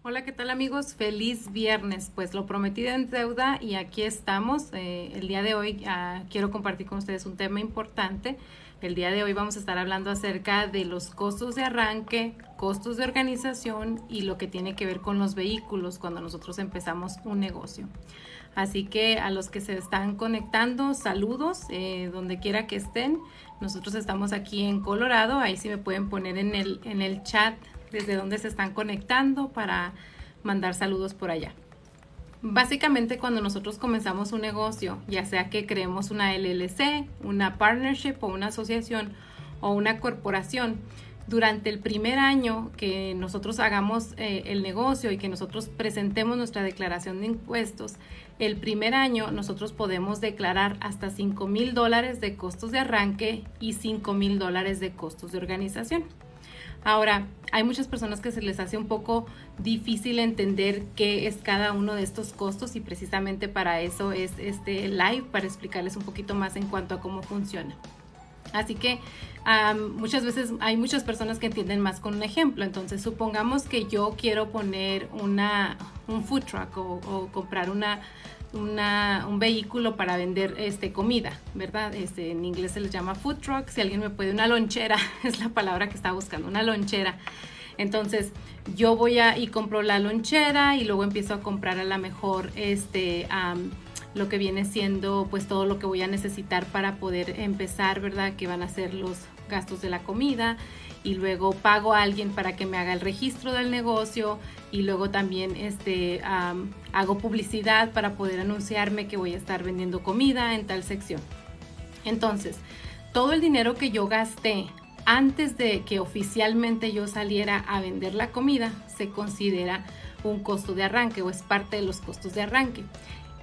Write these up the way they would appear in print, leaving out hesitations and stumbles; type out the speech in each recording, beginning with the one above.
Hola, ¿qué tal amigos? Feliz viernes. Pues lo prometido en deuda y aquí estamos. El día de hoy quiero compartir con ustedes un tema importante. El día de hoy vamos a estar hablando acerca de los costos de arranque, costos de organización y lo que tiene que ver con los vehículos cuando nosotros empezamos un negocio. Así que a los que se están conectando, saludos, donde quiera que estén. Nosotros estamos aquí en Colorado, ahí sí me pueden poner en el chat desde donde se están conectando para mandar saludos por allá. Básicamente cuando nosotros comenzamos un negocio, ya sea que creemos una LLC, una partnership o una asociación o una corporación, durante el primer año que nosotros hagamos el negocio y que nosotros presentemos nuestra declaración de impuestos, el primer año nosotros podemos declarar hasta $5,000 de costos de arranque y $5,000 de costos de organización. Ahora, hay muchas personas que se les hace un poco difícil entender qué es cada uno de estos costos y precisamente para eso es este live, para explicarles un poquito más en cuanto a cómo funciona. Así que muchas veces hay muchas personas que entienden más con un ejemplo. Entonces, supongamos que yo quiero poner un food truck o comprar un vehículo para vender comida, ¿verdad? En inglés se les llama food truck. Si alguien me puede, una lonchera, es la palabra que estaba buscando, una lonchera. Entonces, yo voy y compro la lonchera y luego empiezo a comprar a lo mejor lo que viene siendo pues todo lo que voy a necesitar para poder empezar, ¿verdad? Que van a ser los gastos de la comida y luego pago a alguien para que me haga el registro del negocio y luego también hago publicidad para poder anunciarme que voy a estar vendiendo comida en tal sección. Entonces, todo el dinero que yo gasté antes de que oficialmente yo saliera a vender la comida se considera un costo de arranque o es parte de los costos de arranque.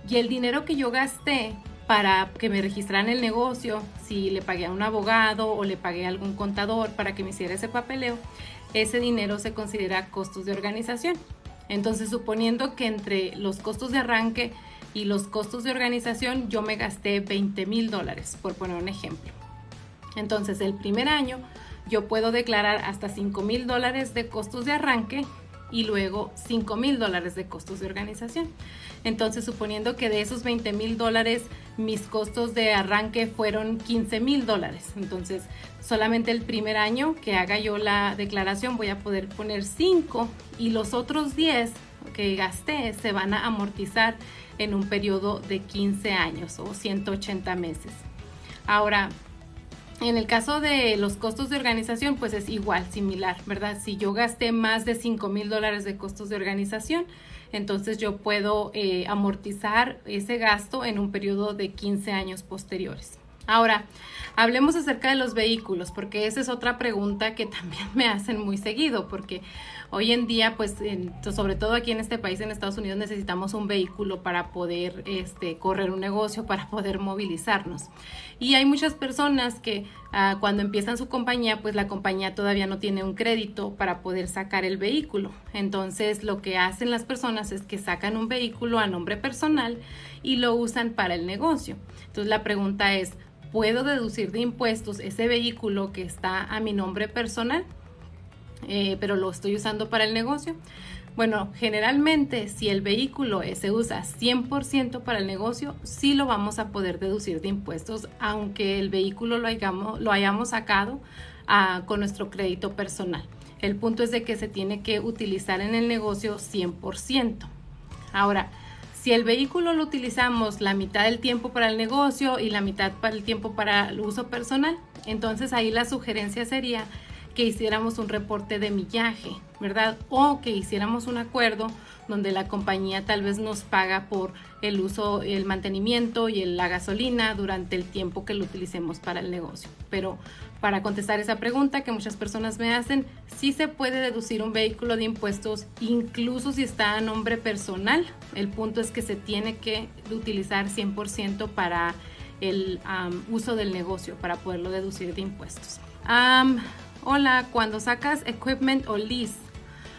Y el dinero que yo gasté para que me registraran el negocio, si le pagué a un abogado o le pagué a algún contador para que me hiciera ese papeleo, ese dinero se considera costos de organización. Entonces, suponiendo que entre los costos de arranque y los costos de organización yo me gasté $20,000, por poner un ejemplo. Entonces, el primer año yo puedo declarar hasta $5,000 de costos de arranque y luego $5,000 de costos de organización. Entonces, suponiendo que de esos $20,000 mis costos de arranque fueron $15,000, entonces solamente el primer año que haga yo la declaración voy a poder poner 5 y los otros 10 que gasté se van a amortizar en un periodo de 15 años o 180 meses. Ahora, en el caso de los costos de organización, pues es igual, similar, ¿verdad? Si yo gasté más de $5,000 de costos de organización, entonces yo puedo amortizar ese gasto en un periodo de 15 años posteriores. Ahora, hablemos acerca de los vehículos, porque esa es otra pregunta que también me hacen muy seguido, porque hoy en día, pues, sobre todo aquí en este país, en Estados Unidos, necesitamos un vehículo para poder correr un negocio, para poder movilizarnos. Y hay muchas personas que cuando empiezan su compañía, pues la compañía todavía no tiene un crédito para poder sacar el vehículo. Entonces, lo que hacen las personas es que sacan un vehículo a nombre personal y lo usan para el negocio. Entonces, la pregunta es, ¿puedo deducir de impuestos ese vehículo que está a mi nombre personal, pero lo estoy usando para el negocio? Bueno, generalmente si el vehículo se usa 100% para el negocio, sí lo vamos a poder deducir de impuestos, aunque el vehículo lo hayamos sacado con nuestro crédito personal. El punto es de que se tiene que utilizar en el negocio 100%. Ahora, si el vehículo lo utilizamos la mitad del tiempo para el negocio y la mitad para el tiempo para el uso personal, entonces ahí la sugerencia sería que hiciéramos un reporte de millaje, ¿verdad? O que hiciéramos un acuerdo donde la compañía tal vez nos paga por el uso, el mantenimiento y la gasolina durante el tiempo que lo utilicemos para el negocio. Pero para contestar esa pregunta que muchas personas me hacen, sí se puede deducir un vehículo de impuestos incluso si está a nombre personal. El punto es que se tiene que utilizar 100% para el uso del negocio para poderlo deducir de impuestos. Hola, cuando sacas equipment o lease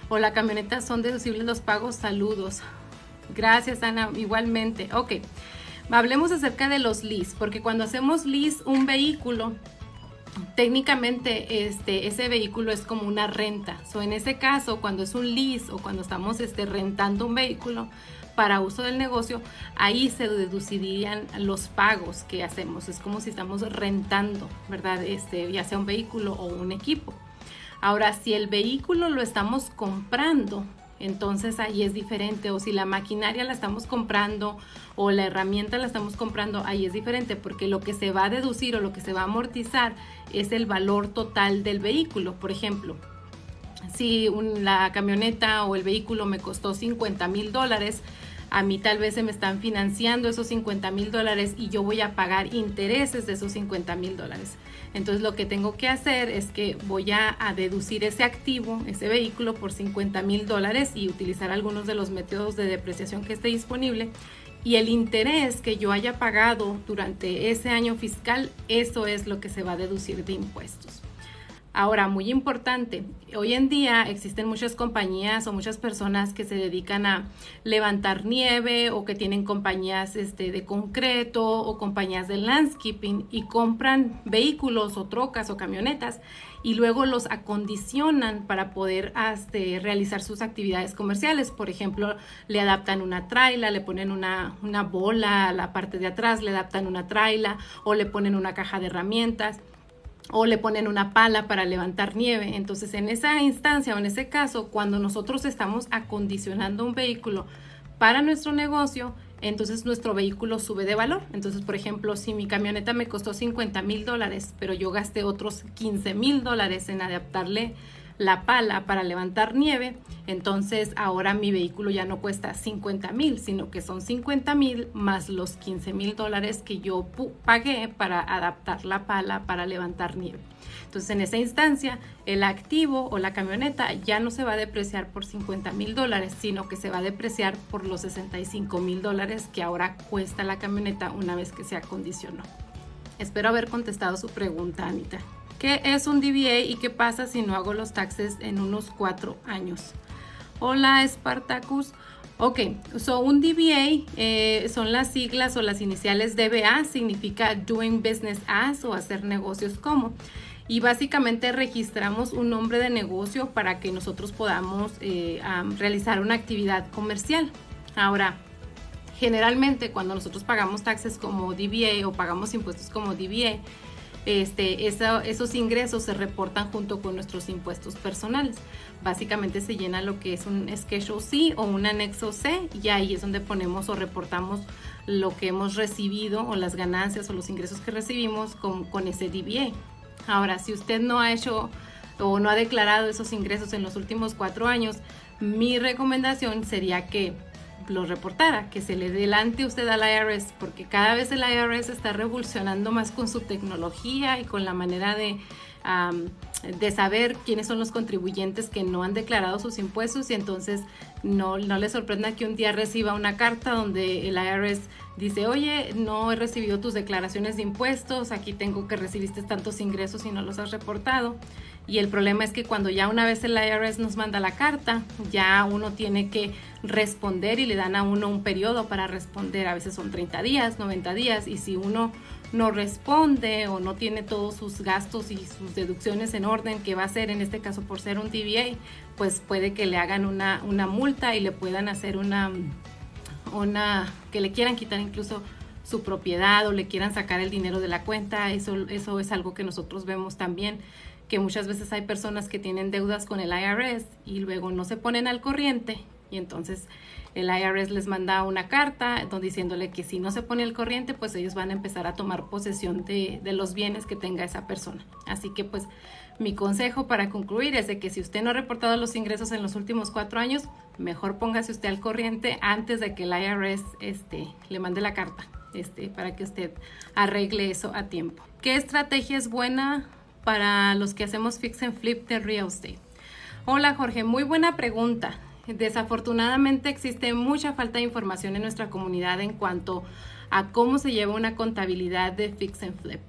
o la camioneta son deducibles los pagos, saludos. Gracias, Ana, igualmente. Ok, hablemos acerca de los lease, porque cuando hacemos lease un vehículo, técnicamente ese vehículo es como una renta. En ese caso, cuando es un lease o cuando estamos rentando un vehículo para uso del negocio, ahí se deducirían los pagos que hacemos. Es como si estamos rentando, ¿verdad? Ya sea un vehículo o un equipo. Ahora, si el vehículo lo estamos comprando, entonces ahí es diferente, o si la maquinaria la estamos comprando o la herramienta la estamos comprando, ahí es diferente, porque lo que se va a deducir o lo que se va a amortizar es el valor total del vehículo. Por ejemplo, si la camioneta o el vehículo me costó $50,000, a mí tal vez se me están financiando esos $50,000 y yo voy a pagar intereses de esos $50,000. Entonces lo que tengo que hacer es que voy a deducir ese activo, ese vehículo, por $50,000 y utilizar algunos de los métodos de depreciación que esté disponible. Y el interés que yo haya pagado durante ese año fiscal, eso es lo que se va a deducir de impuestos. Ahora, muy importante, hoy en día existen muchas compañías o muchas personas que se dedican a levantar nieve o que tienen compañías de concreto o compañías de landscaping y compran vehículos o trocas o camionetas y luego los acondicionan para poder realizar sus actividades comerciales. Por ejemplo, le adaptan una traila, le ponen una bola a la parte de atrás, le adaptan una traila o le ponen una caja de herramientas, o le ponen una pala para levantar nieve. Entonces, en esa instancia o en ese caso, cuando nosotros estamos acondicionando un vehículo para nuestro negocio, entonces nuestro vehículo sube de valor. Entonces, por ejemplo, si mi camioneta me costó $50,000, pero yo gasté otros $15,000 en adaptarle la pala para levantar nieve, entonces ahora mi vehículo ya no cuesta $50,000, sino que son $50,000 más los $15,000 que yo pagué para adaptar la pala para levantar nieve. Entonces, en esa instancia, el activo o la camioneta ya no se va a depreciar por $50,000, sino que se va a depreciar por los $65,000 que ahora cuesta la camioneta una vez que se acondicionó. Espero haber contestado su pregunta, Anita. ¿Qué es un DBA y qué pasa si no hago los taxes en unos 4 años? Hola, Spartacus. Ok, un DBA son las siglas o las iniciales DBA, significa Doing Business As o hacer negocios como. Y básicamente registramos un nombre de negocio para que nosotros podamos realizar una actividad comercial. Ahora, generalmente cuando nosotros pagamos taxes como DBA o pagamos impuestos como DBA, esos ingresos se reportan junto con nuestros impuestos personales. Básicamente se llena lo que es un Schedule C o un anexo C y ahí es donde ponemos o reportamos lo que hemos recibido o las ganancias o los ingresos que recibimos con ese DBA. Ahora, si usted no ha hecho o no ha declarado esos ingresos en los últimos 4 años, mi recomendación sería que lo reportara, que se le adelante usted al IRS, porque cada vez el IRS está revolucionando más con su tecnología y con la manera de saber quiénes son los contribuyentes que no han declarado sus impuestos, y entonces no le sorprenda que un día reciba una carta donde el IRS dice: oye, no he recibido tus declaraciones de impuestos, aquí tengo que recibiste tantos ingresos y no los has reportado. Y el problema es que cuando ya una vez el IRS nos manda la carta, ya uno tiene que responder y le dan a uno un periodo para responder. A veces son 30 días, 90 días, y si uno no responde o no tiene todos sus gastos y sus deducciones en orden, que va a hacer en este caso por ser un DBA, pues puede que le hagan una multa y le puedan hacer que le quieran quitar incluso su propiedad o le quieran sacar el dinero de la cuenta. Eso es algo que nosotros vemos también, que muchas veces hay personas que tienen deudas con el IRS y luego no se ponen al corriente, y entonces el IRS les manda una carta diciéndole que si no se pone al corriente, pues ellos van a empezar a tomar posesión de los bienes que tenga esa persona. Así que pues mi consejo para concluir es de que si usted no ha reportado los ingresos en los últimos 4 años, mejor póngase usted al corriente antes de que el IRS le mande la carta para que usted arregle eso a tiempo. ¿Qué estrategia es buena para los que hacemos fix and flip de real estate? Hola, Jorge, muy buena pregunta. Desafortunadamente existe mucha falta de información en nuestra comunidad en cuanto a cómo se lleva una contabilidad de fix and flip.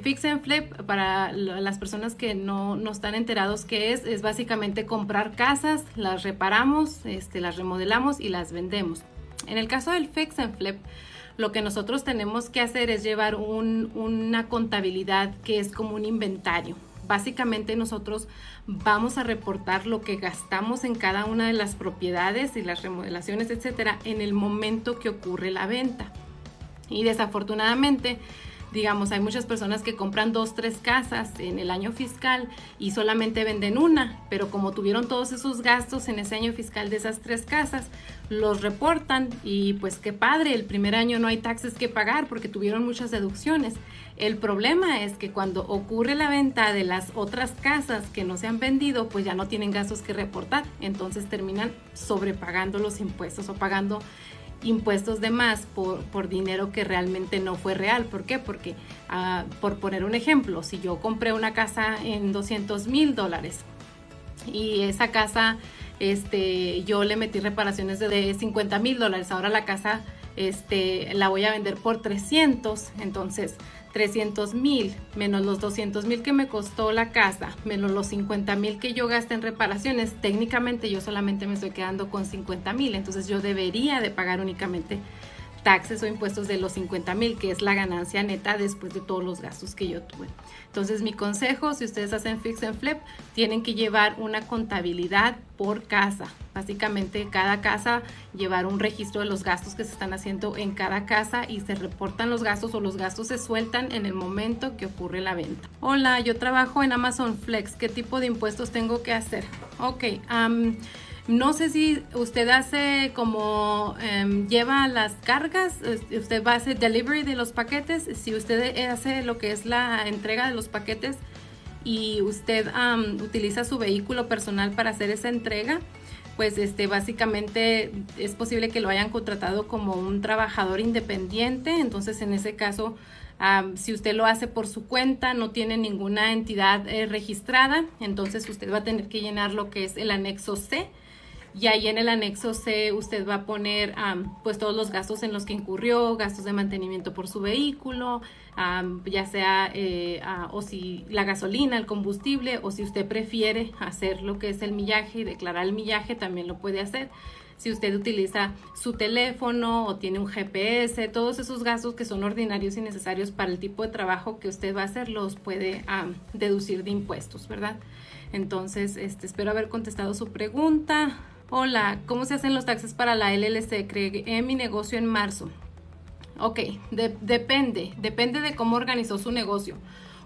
Fix and flip, para las personas que no están enterados qué es básicamente comprar casas, las reparamos, las remodelamos y las vendemos. En el caso del fix and flip, lo que nosotros tenemos que hacer es llevar una contabilidad que es como un inventario. Básicamente nosotros vamos a reportar lo que gastamos en cada una de las propiedades y las remodelaciones, etcétera, en el momento que ocurre la venta. Y desafortunadamente, digamos, hay muchas personas que compran 2, 3 casas en el año fiscal y solamente venden una, pero como tuvieron todos esos gastos en ese año fiscal de esas 3 casas, los reportan y pues qué padre, el primer año no hay taxes que pagar porque tuvieron muchas deducciones. El problema es que cuando ocurre la venta de las otras casas que no se han vendido, pues ya no tienen gastos que reportar, entonces terminan sobrepagando los impuestos o pagando impuestos de más por dinero que realmente no fue real. ¿Por qué? Porque, por poner un ejemplo, si yo compré una casa en $200,000 y esa casa, yo le metí reparaciones de $50,000, ahora la casa, la voy a vender por 300, entonces 300,000 menos los 200,000 que me costó la casa, menos los 50,000 que yo gasté en reparaciones, técnicamente yo solamente me estoy quedando con 50,000, entonces yo debería de pagar únicamente taxes o impuestos de los 50,000, que es la ganancia neta después de todos los gastos que yo tuve. Entonces mi consejo, si ustedes hacen fix and flip, tienen que llevar una contabilidad por casa. Básicamente cada casa llevar un registro de los gastos que se están haciendo en cada casa y se reportan los gastos o los gastos se sueltan en el momento que ocurre la venta. Hola, yo trabajo en Amazon Flex. ¿Qué tipo de impuestos tengo que hacer? Ok, no sé si usted hace como lleva las cargas, usted va a hacer delivery de los paquetes. Si usted hace lo que es la entrega de los paquetes y usted utiliza su vehículo personal para hacer esa entrega, pues básicamente es posible que lo hayan contratado como un trabajador independiente. Entonces en ese caso, si usted lo hace por su cuenta, no tiene ninguna entidad registrada, entonces usted va a tener que llenar lo que es el anexo C. Y ahí en el anexo C usted va a poner pues todos los gastos en los que incurrió, gastos de mantenimiento por su vehículo, ya sea o si la gasolina, el combustible, o si usted prefiere hacer lo que es el millaje y declarar el millaje, también lo puede hacer. Si usted utiliza su teléfono o tiene un GPS, todos esos gastos que son ordinarios y necesarios para el tipo de trabajo que usted va a hacer, los puede deducir de impuestos, ¿verdad? Entonces, espero haber contestado su pregunta. Hola, ¿cómo se hacen los taxes para la LLC? Creé mi negocio en marzo. Ok, depende de cómo organizó su negocio.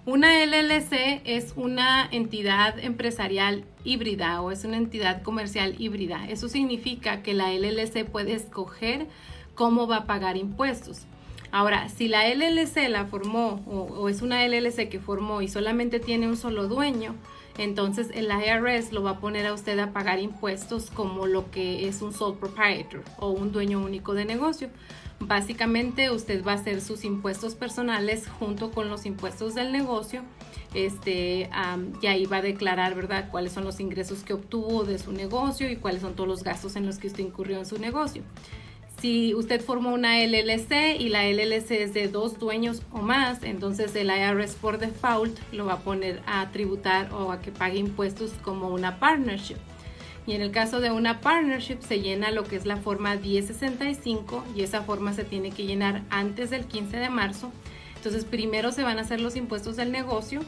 Una LLC es una entidad empresarial híbrida o es una entidad comercial híbrida. Eso significa que la LLC puede escoger cómo va a pagar impuestos. Ahora, si la LLC la formó o es una LLC que formó y solamente tiene un solo dueño, entonces el IRS lo va a poner a usted a pagar impuestos como lo que es un sole proprietor o un dueño único de negocio. Básicamente usted va a hacer sus impuestos personales junto con los impuestos del negocio, y ahí va a declarar, ¿verdad?, cuáles son los ingresos que obtuvo de su negocio y cuáles son todos los gastos en los que usted incurrió en su negocio. Si usted formó una LLC y la LLC es de 2 dueños o más, entonces el IRS por default lo va a poner a tributar o a que pague impuestos como una partnership. Y en el caso de una partnership se llena lo que es la forma 1065 y esa forma se tiene que llenar antes del 15 de marzo. Entonces primero se van a hacer los impuestos del negocio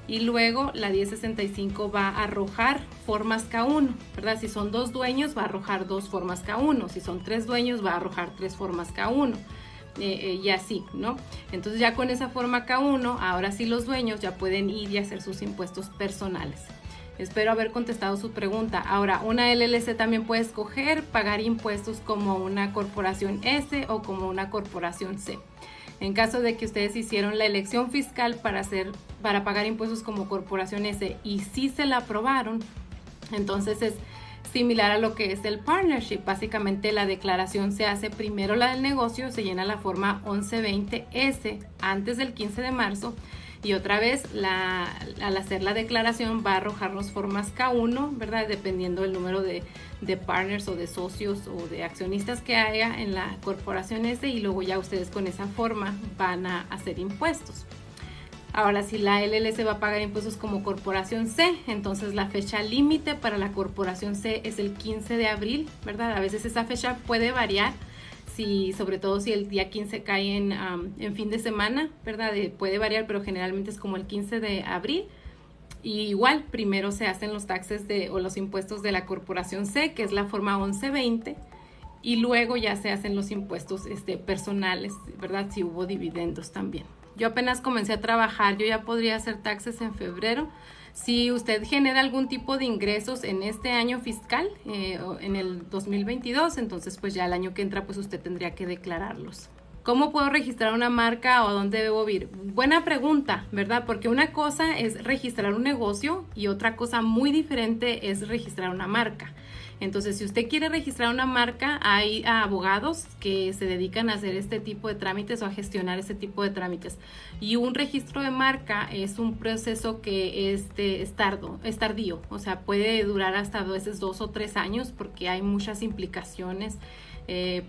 y luego la 1065 va a arrojar formas K1, ¿verdad? Si son 2 dueños va a arrojar 2 formas K1, si son 3 dueños va a arrojar 3 formas K1 y así, ¿no? Entonces ya con esa forma K1, ahora sí los dueños ya pueden ir y hacer sus impuestos personales. Espero haber contestado su pregunta. Ahora, una LLC también puede escoger pagar impuestos como una corporación S o como una corporación C. En caso de que ustedes hicieron la elección fiscal para pagar impuestos como corporación S y sí se la aprobaron, entonces es similar a lo que es el partnership. Básicamente la declaración se hace primero la del negocio, se llena la forma 1120S antes del 15 de marzo y otra vez al hacer la declaración va a arrojarnos formas K1, ¿verdad? Dependiendo del número de partners o de socios o de accionistas que haya en la corporación S y luego ya ustedes con esa forma van a hacer impuestos. Ahora, si la LLC va a pagar impuestos como corporación C, entonces la fecha límite para la corporación C es el 15 de abril, ¿verdad? A veces esa fecha puede variar sobre todo si el día 15 cae en fin de semana, ¿verdad? Puede variar, pero generalmente es como el 15 de abril. Y igual, primero se hacen los taxes o los impuestos de la corporación C, que es la forma 1120, y luego ya se hacen los impuestos personales, ¿verdad? Si hubo dividendos también. Yo apenas comencé a trabajar, yo ya podría hacer taxes en febrero. Si usted genera algún tipo de ingresos en este año fiscal, en el 2022, entonces pues ya el año que entra pues usted tendría que declararlos. ¿Cómo puedo registrar una marca o dónde debo ir? Buena pregunta, ¿verdad? Porque una cosa es registrar un negocio y otra cosa muy diferente es registrar una marca. Entonces, si usted quiere registrar una marca, hay abogados que se dedican a hacer este tipo de trámites o a gestionar este tipo de trámites. Y un registro de marca es un proceso que es tardío, o sea, puede durar hasta a veces 2 o 3 años porque hay muchas implicaciones.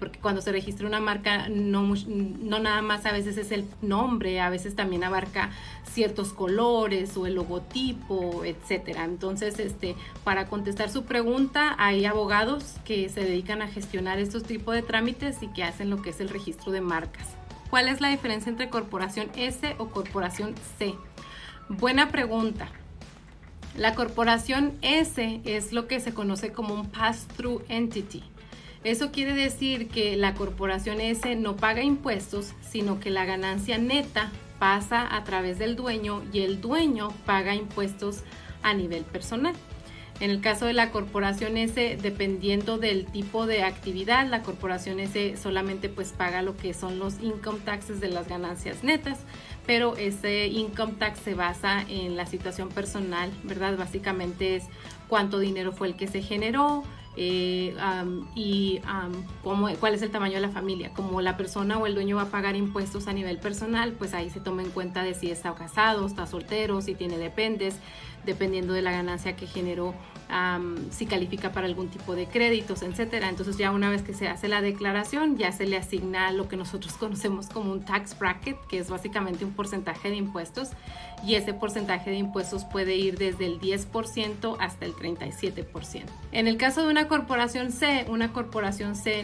Porque cuando se registra una marca no nada más a veces es el nombre, a veces también abarca ciertos colores o el logotipo, etcétera. Entonces, para contestar su pregunta, hay abogados que se dedican a gestionar estos tipos de trámites y que hacen lo que es el registro de marcas. ¿Cuál es la diferencia entre corporación S o corporación C? Buena pregunta. La corporación S es lo que se conoce como un pass-through entity. Eso quiere decir que la corporación S no paga impuestos, sino que la ganancia neta pasa a través del dueño y el dueño paga impuestos a nivel personal. En el caso de la corporación S, dependiendo del tipo de actividad, la corporación S solamente pues paga lo que son los income taxes de las ganancias netas, pero ese income tax se basa en la situación personal, ¿verdad? Básicamente es cuánto dinero fue el que se generó, cuál es el tamaño de la familia. Como la persona o el dueño va a pagar impuestos a nivel personal, pues ahí se toma en cuenta de si está casado, está soltero, si tiene dependes, dependiendo de la ganancia que generó, si califica para algún tipo de créditos, etcétera. Entonces ya una vez que se hace la declaración, ya se le asigna lo que nosotros conocemos como un tax bracket, que es básicamente un porcentaje de impuestos, y ese porcentaje de impuestos puede ir desde el 10% hasta el 37%. En el caso de una corporación C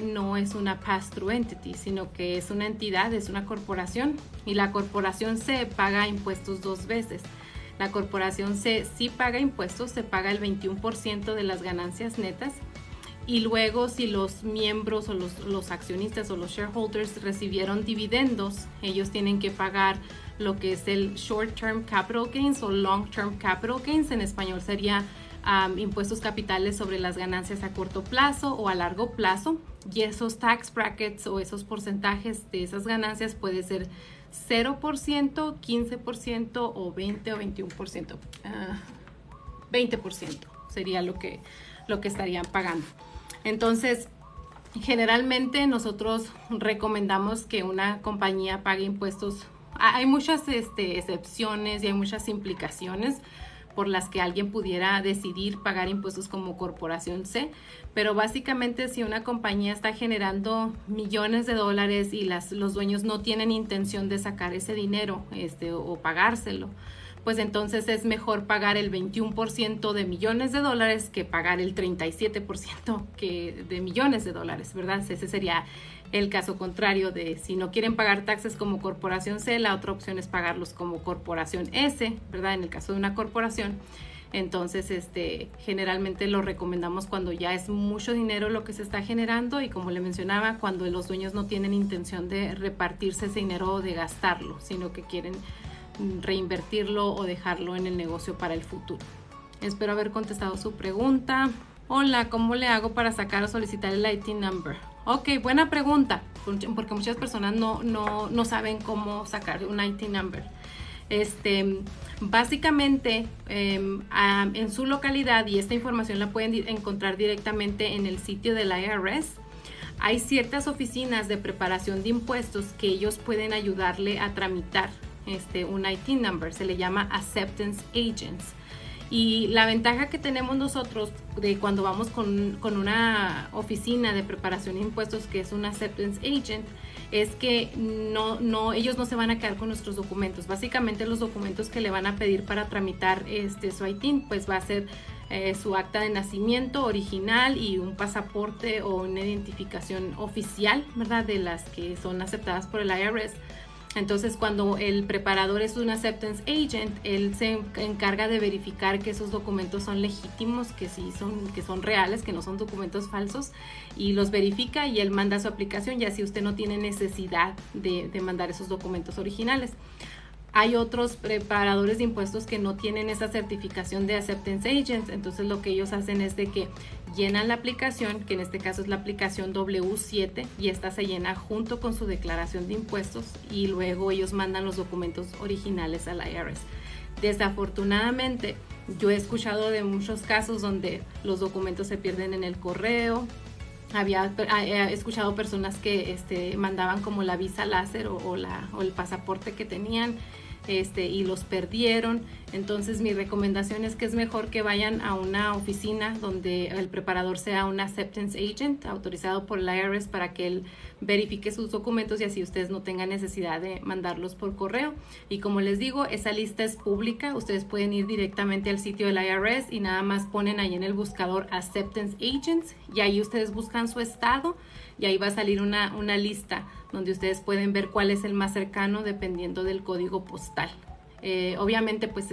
no es una pass-through entity, sino que es una entidad, es una corporación, y la corporación C paga impuestos 2 veces. La corporación C sí paga impuestos, se paga el 21% de las ganancias netas, y luego si los miembros o los accionistas o los shareholders recibieron dividendos, ellos tienen que pagar lo que es el short-term capital gains o long-term capital gains. En español sería impuestos capitales sobre las ganancias a corto plazo o a largo plazo, y esos tax brackets o esos porcentajes de esas ganancias puede ser 0%, 15% o 20 o 21%. 20% sería lo que estarían pagando. Entonces, generalmente nosotros recomendamos que una compañía pague impuestos. Hay muchas excepciones y hay muchas implicaciones por las que alguien pudiera decidir pagar impuestos como corporación C, pero básicamente si una compañía está generando millones de dólares y los dueños no tienen intención de sacar ese dinero o pagárselo, pues entonces es mejor pagar el 21% de millones de dólares que pagar el 37% de millones de dólares, ¿verdad? Ese sería el caso contrario de si no quieren pagar taxes como corporación C, la otra opción es pagarlos como corporación S, ¿verdad? En el caso de una corporación. Entonces, generalmente lo recomendamos cuando ya es mucho dinero lo que se está generando, y como le mencionaba, cuando los dueños no tienen intención de repartirse ese dinero o de gastarlo, sino que quieren reinvertirlo o dejarlo en el negocio para el futuro. Espero haber contestado su pregunta. Hola, ¿cómo le hago para sacar o solicitar el IT number? Ok, buena pregunta, porque muchas personas no saben cómo sacar un IT number. Básicamente, en su localidad, y esta información la pueden encontrar directamente en el sitio del IRS, hay ciertas oficinas de preparación de impuestos que ellos pueden ayudarle a tramitar un IT number. Se le llama Acceptance Agents. Y la ventaja que tenemos nosotros de cuando vamos con una oficina de preparación de impuestos que es un Acceptance Agent es que ellos no se van a quedar con nuestros documentos. Básicamente los documentos que le van a pedir para tramitar su ITIN pues va a ser su acta de nacimiento original y un pasaporte o una identificación oficial, ¿verdad? De las que son aceptadas por el IRS. Entonces, cuando el preparador es un acceptance agent, él se encarga de verificar que esos documentos son legítimos, que son reales, que no son documentos falsos, y los verifica y él manda su aplicación, ya si usted no tiene necesidad de mandar esos documentos originales. Hay otros preparadores de impuestos que no tienen esa certificación de acceptance agents, entonces lo que ellos hacen es de que llenan la aplicación, que en este caso es la aplicación W7, y esta se llena junto con su declaración de impuestos y luego ellos mandan los documentos originales al IRS. Desafortunadamente, yo he escuchado de muchos casos donde los documentos se pierden en el correo. He escuchado personas que mandaban como la visa láser o el pasaporte que tenían y los perdieron. Entonces mi recomendación es que es mejor que vayan a una oficina donde el preparador sea un acceptance agent autorizado por el IRS para que él verifique sus documentos y así ustedes no tengan necesidad de mandarlos por correo. Y como les digo, esa lista es pública, ustedes pueden ir directamente al sitio del IRS y nada más ponen ahí en el buscador acceptance agents y ahí ustedes buscan su estado y ahí va a salir una lista donde ustedes pueden ver cuál es el más cercano dependiendo del código postal. Obviamente pues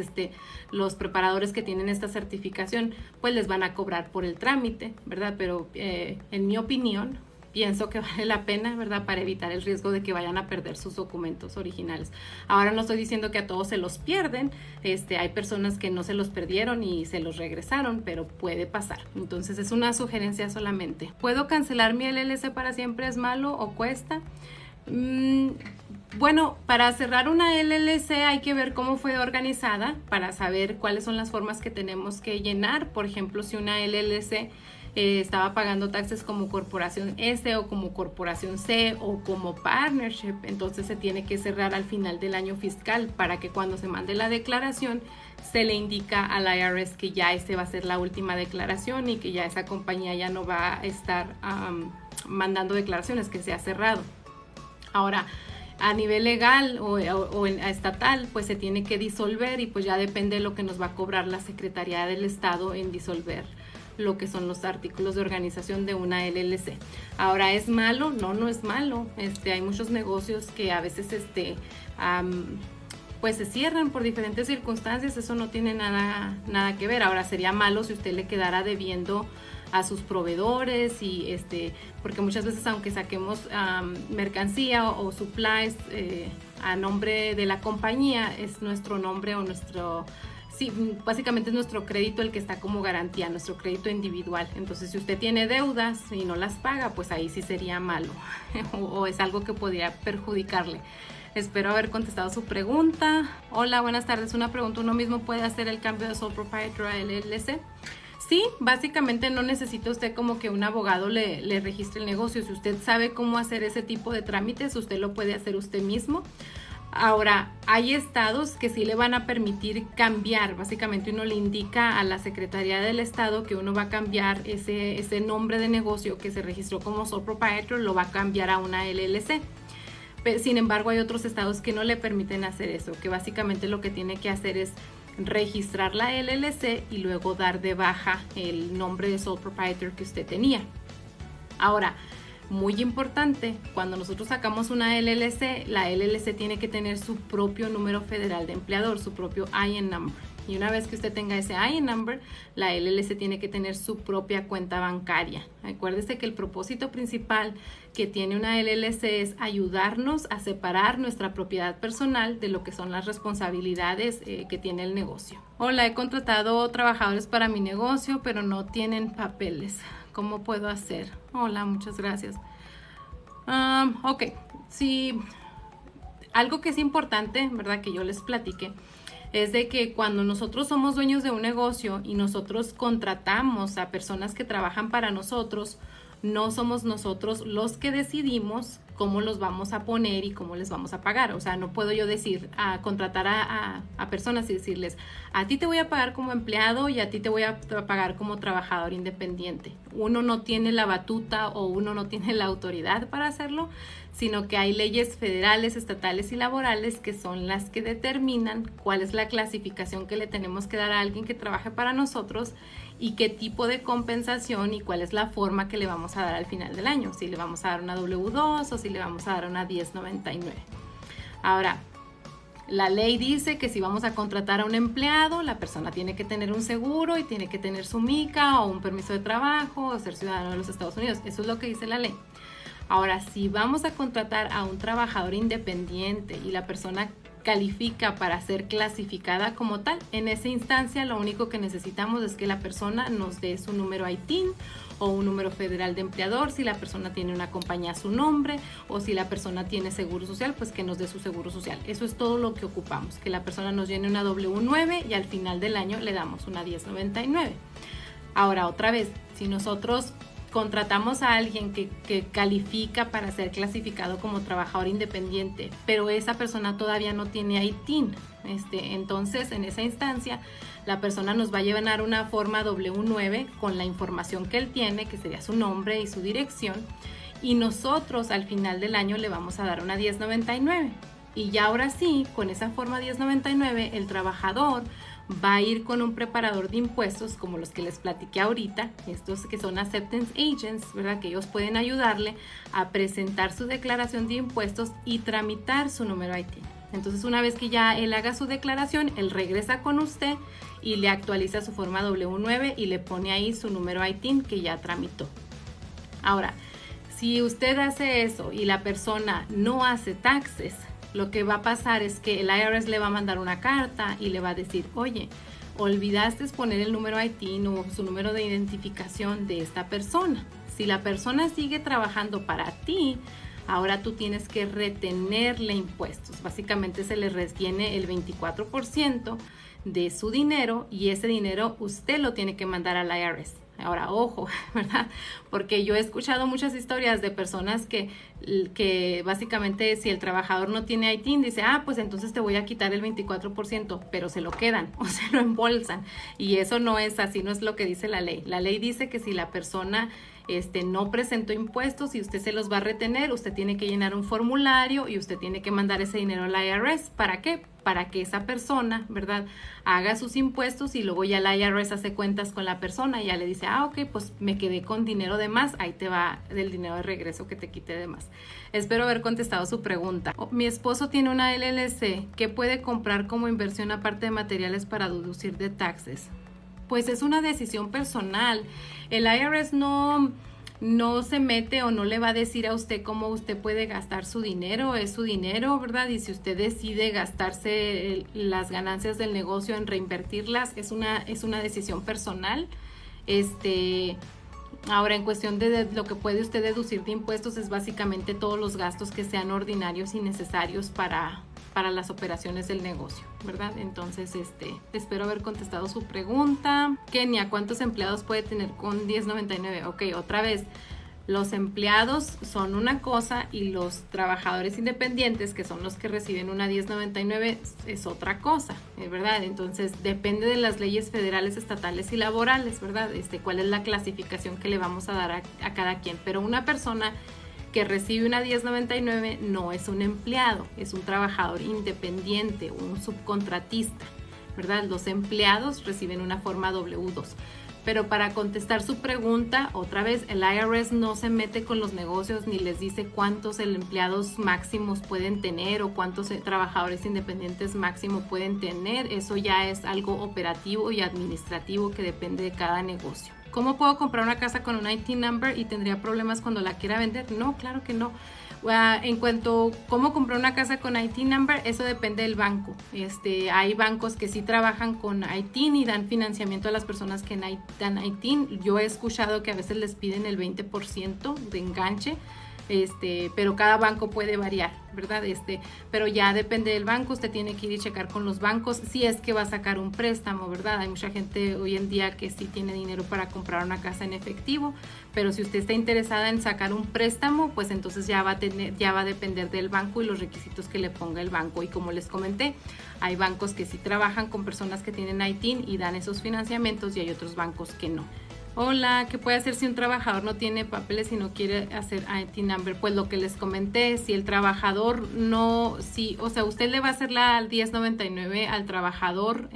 los preparadores que tienen esta certificación pues les van a cobrar por el trámite, ¿verdad? Pero en mi opinión pienso que vale la pena, ¿verdad? Para evitar el riesgo de que vayan a perder sus documentos originales. Ahora no estoy diciendo que a todos se los pierden, hay personas que no se los perdieron y se los regresaron, pero puede pasar. Entonces es una sugerencia solamente. ¿Puedo cancelar mi LLC para siempre? ¿Es malo o cuesta? Bueno, para cerrar una LLC hay que ver cómo fue organizada para saber cuáles son las formas que tenemos que llenar. Por ejemplo, si una LLC estaba pagando taxes como corporación S o como corporación C o como partnership, entonces se tiene que cerrar al final del año fiscal para que cuando se mande la declaración se le indica al IRS que ya va a ser la última declaración y que ya esa compañía ya no va a estar mandando declaraciones, que se ha cerrado. Ahora, a nivel legal o estatal, pues se tiene que disolver y pues ya depende de lo que nos va a cobrar la Secretaría del Estado en disolver lo que son los artículos de organización de una LLC. Ahora, ¿es malo? No, no es malo. Hay muchos negocios que a veces pues se cierran por diferentes circunstancias. Eso no tiene nada que ver. Ahora, sería malo si usted le quedara debiendo a sus proveedores y porque muchas veces aunque saquemos mercancía o supplies a nombre de la compañía, es nuestro nombre o sí, básicamente es nuestro crédito el que está como garantía, nuestro crédito individual. Entonces, si usted tiene deudas y no las paga, pues ahí sí sería malo o es algo que podría perjudicarle. Espero haber contestado su pregunta. Hola, buenas tardes. Una pregunta, ¿uno mismo puede hacer el cambio de sole proprietor a LLC? Sí, básicamente no necesita usted como que un abogado le registre el negocio. Si usted sabe cómo hacer ese tipo de trámites, usted lo puede hacer usted mismo. Ahora, hay estados que sí le van a permitir cambiar. Básicamente uno le indica a la Secretaría del Estado que uno va a cambiar ese nombre de negocio que se registró como sole proprietor, lo va a cambiar a una LLC. Sin embargo, hay otros estados que no le permiten hacer eso, que básicamente lo que tiene que hacer es registrar la LLC y luego dar de baja el nombre de sole proprietor que usted tenía. Ahora, muy importante, cuando nosotros sacamos una LLC, la LLC tiene que tener su propio número federal de empleador, su propio IN number. Y una vez que usted tenga ese IN number, la LLC tiene que tener su propia cuenta bancaria. Acuérdese que el propósito principal que tiene una LLC es ayudarnos a separar nuestra propiedad personal de lo que son las responsabilidades que tiene el negocio. Hola, he contratado trabajadores para mi negocio, pero no tienen papeles. ¿Cómo puedo hacer? Hola, muchas gracias. Ok, sí, algo que es importante, ¿verdad? Que yo les platique, es de que cuando nosotros somos dueños de un negocio y nosotros contratamos a personas que trabajan para nosotros, no somos nosotros los que decidimos cómo los vamos a poner y cómo les vamos a pagar. O sea, no puedo yo decir, contratar a personas y decirles, a ti te voy a pagar como empleado y a ti te voy a pagar como trabajador independiente. Uno no tiene la batuta o uno no tiene la autoridad para hacerlo, sino que hay leyes federales, estatales y laborales que son las que determinan cuál es la clasificación que le tenemos que dar a alguien que trabaje para nosotros y qué tipo de compensación y cuál es la forma que le vamos a dar al final del año, si le vamos a dar una W2 o si le vamos a dar una 1099. Ahora, la ley dice que si vamos a contratar a un empleado, la persona tiene que tener un seguro y tiene que tener su mica o un permiso de trabajo o ser ciudadano de los Estados Unidos. Eso es lo que dice la ley. Ahora, si vamos a contratar a un trabajador independiente y la persona califica para ser clasificada como tal, en esa instancia lo único que necesitamos es que la persona nos dé su número ITIN o un número federal de empleador, si la persona tiene una compañía a su nombre o si la persona tiene seguro social, pues que nos dé su seguro social. Eso es todo lo que ocupamos, que la persona nos llene una W9 y al final del año le damos una 1099. Ahora, otra vez, si nosotros contratamos a alguien que califica para ser clasificado como trabajador independiente, pero esa persona todavía no tiene ITIN, entonces en esa instancia la persona nos va a llevar una forma W9 con la información que él tiene, que sería su nombre y su dirección, y nosotros al final del año le vamos a dar una 1099. Y ya ahora sí, con esa forma 1099, el trabajador va a ir con un preparador de impuestos como los que les platiqué ahorita, estos que son acceptance agents, ¿verdad? Que ellos pueden ayudarle a presentar su declaración de impuestos y tramitar su número ITIN. Entonces, una vez que ya él haga su declaración, él regresa con usted y le actualiza su forma W9 y le pone ahí su número ITIN que ya tramitó. Ahora, si usted hace eso y la persona no hace taxes, lo que va a pasar es que el IRS le va a mandar una carta y le va a decir, oye, olvidaste poner el número ITIN o su número de identificación de esta persona. Si la persona sigue trabajando para ti, ahora tú tienes que retenerle impuestos. Básicamente se le retiene el 24% de su dinero y ese dinero usted lo tiene que mandar al IRS. Ahora, ojo, ¿verdad? Porque yo he escuchado muchas historias de personas que básicamente si el trabajador no tiene ITIN, dice, pues entonces te voy a quitar el 24%, pero se lo quedan o se lo embolsan. Y eso no es así, no es lo que dice la ley. La ley dice que si la persona no presentó impuestos y usted se los va a retener, usted tiene que llenar un formulario y usted tiene que mandar ese dinero al IRS. ¿Para qué? Para que esa persona, ¿verdad?, haga sus impuestos y luego ya el IRS hace cuentas con la persona y ya le dice, ok, pues me quedé con dinero de más, ahí te va del dinero de regreso que te quité de más. Espero haber contestado su pregunta. Mi esposo tiene una LLC, ¿qué puede comprar como inversión aparte de materiales para deducir de taxes? Pues es una decisión personal. El IRS no se mete o no le va a decir a usted cómo usted puede gastar su dinero, es su dinero, ¿verdad? Y si usted decide gastarse las ganancias del negocio en reinvertirlas, es una decisión personal. Ahora, en cuestión de lo que puede usted deducir de impuestos, es básicamente todos los gastos que sean ordinarios y necesarios para las operaciones del negocio, ¿verdad? Entonces, espero haber contestado su pregunta. Kenia, ¿cuántos empleados puede tener con 1099? Ok, otra vez, los empleados son una cosa y los trabajadores independientes, que son los que reciben una 1099, es otra cosa, ¿verdad? Entonces, depende de las leyes federales, estatales y laborales, ¿verdad? Cuál es la clasificación que le vamos a dar a cada quien. Pero una persona que recibe una 1099 no es un empleado, es un trabajador independiente, un subcontratista, ¿verdad? Los empleados reciben una forma W2. Pero para contestar su pregunta, otra vez, el IRS no se mete con los negocios ni les dice cuántos empleados máximos pueden tener o cuántos trabajadores independientes máximo pueden tener. Eso ya es algo operativo y administrativo que depende de cada negocio. ¿Cómo puedo comprar una casa con un ITIN number y tendría problemas cuando la quiera vender? No, claro que no. En cuanto a cómo comprar una casa con ITIN number, eso depende del banco. Hay bancos que sí trabajan con ITIN y dan financiamiento a las personas que dan ITIN. Yo he escuchado que a veces les piden el 20% de enganche. pero cada banco puede variar, ¿verdad? Pero ya depende del banco, usted tiene que ir y checar con los bancos si es que va a sacar un préstamo, ¿verdad? Hay mucha gente hoy en día que sí tiene dinero para comprar una casa en efectivo, pero si usted está interesada en sacar un préstamo, pues entonces ya va a depender del banco y los requisitos que le ponga el banco. Y como les comenté, hay bancos que sí trabajan con personas que tienen ITIN y dan esos financiamientos, y hay otros bancos que no. Hola, ¿qué puede hacer si un trabajador no tiene papeles y no quiere hacer ITIN number? Pues lo que les comenté, si el trabajador no, o sea, usted le va a hacer la 1099 al trabajador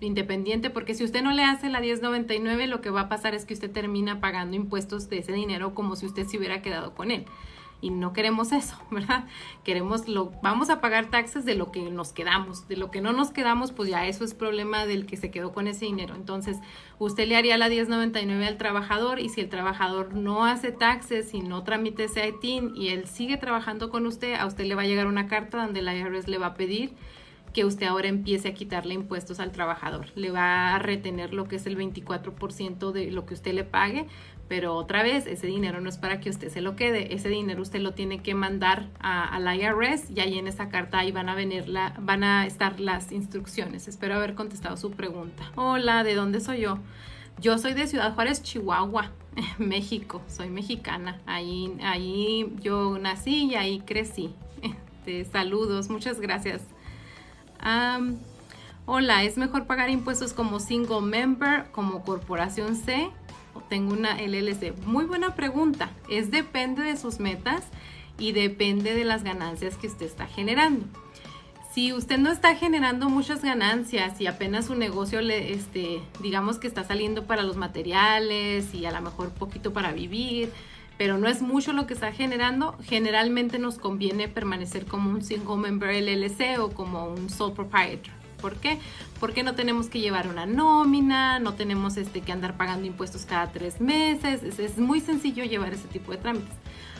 independiente, porque si usted no le hace la 1099, lo que va a pasar es que usted termina pagando impuestos de ese dinero como si usted se hubiera quedado con él. Y no queremos eso, ¿verdad? Vamos a pagar taxes de lo que nos quedamos. De lo que no nos quedamos, pues ya eso es problema del que se quedó con ese dinero. Entonces, usted le haría la 1099 al trabajador, y si el trabajador no hace taxes y no tramite ese ITIN y él sigue trabajando con usted, a usted le va a llegar una carta donde la IRS le va a pedir que usted ahora empiece a quitarle impuestos al trabajador. Le va a retener lo que es el 24% de lo que usted le pague, pero otra vez, ese dinero no es para que usted se lo quede. Ese dinero usted lo tiene que mandar a la IRS, y ahí en esa carta ahí van a estar las instrucciones. Espero haber contestado su pregunta. Hola, ¿de dónde soy yo? Yo soy de Ciudad Juárez, Chihuahua, México. Soy mexicana. Ahí yo nací y ahí crecí. Saludos, muchas gracias. Hola, ¿es mejor pagar impuestos como single member, como corporación C, o tengo una LLC? Muy buena pregunta. Depende de sus metas y depende de las ganancias que usted está generando. Si usted no está generando muchas ganancias y apenas su negocio digamos que está saliendo para los materiales y a lo mejor poquito para vivir, pero no es mucho lo que está generando, generalmente nos conviene permanecer como un single member LLC o como un sole proprietor. ¿Por qué? Porque no tenemos que llevar una nómina, no tenemos que andar pagando impuestos cada 3 meses. Es muy sencillo llevar ese tipo de trámites.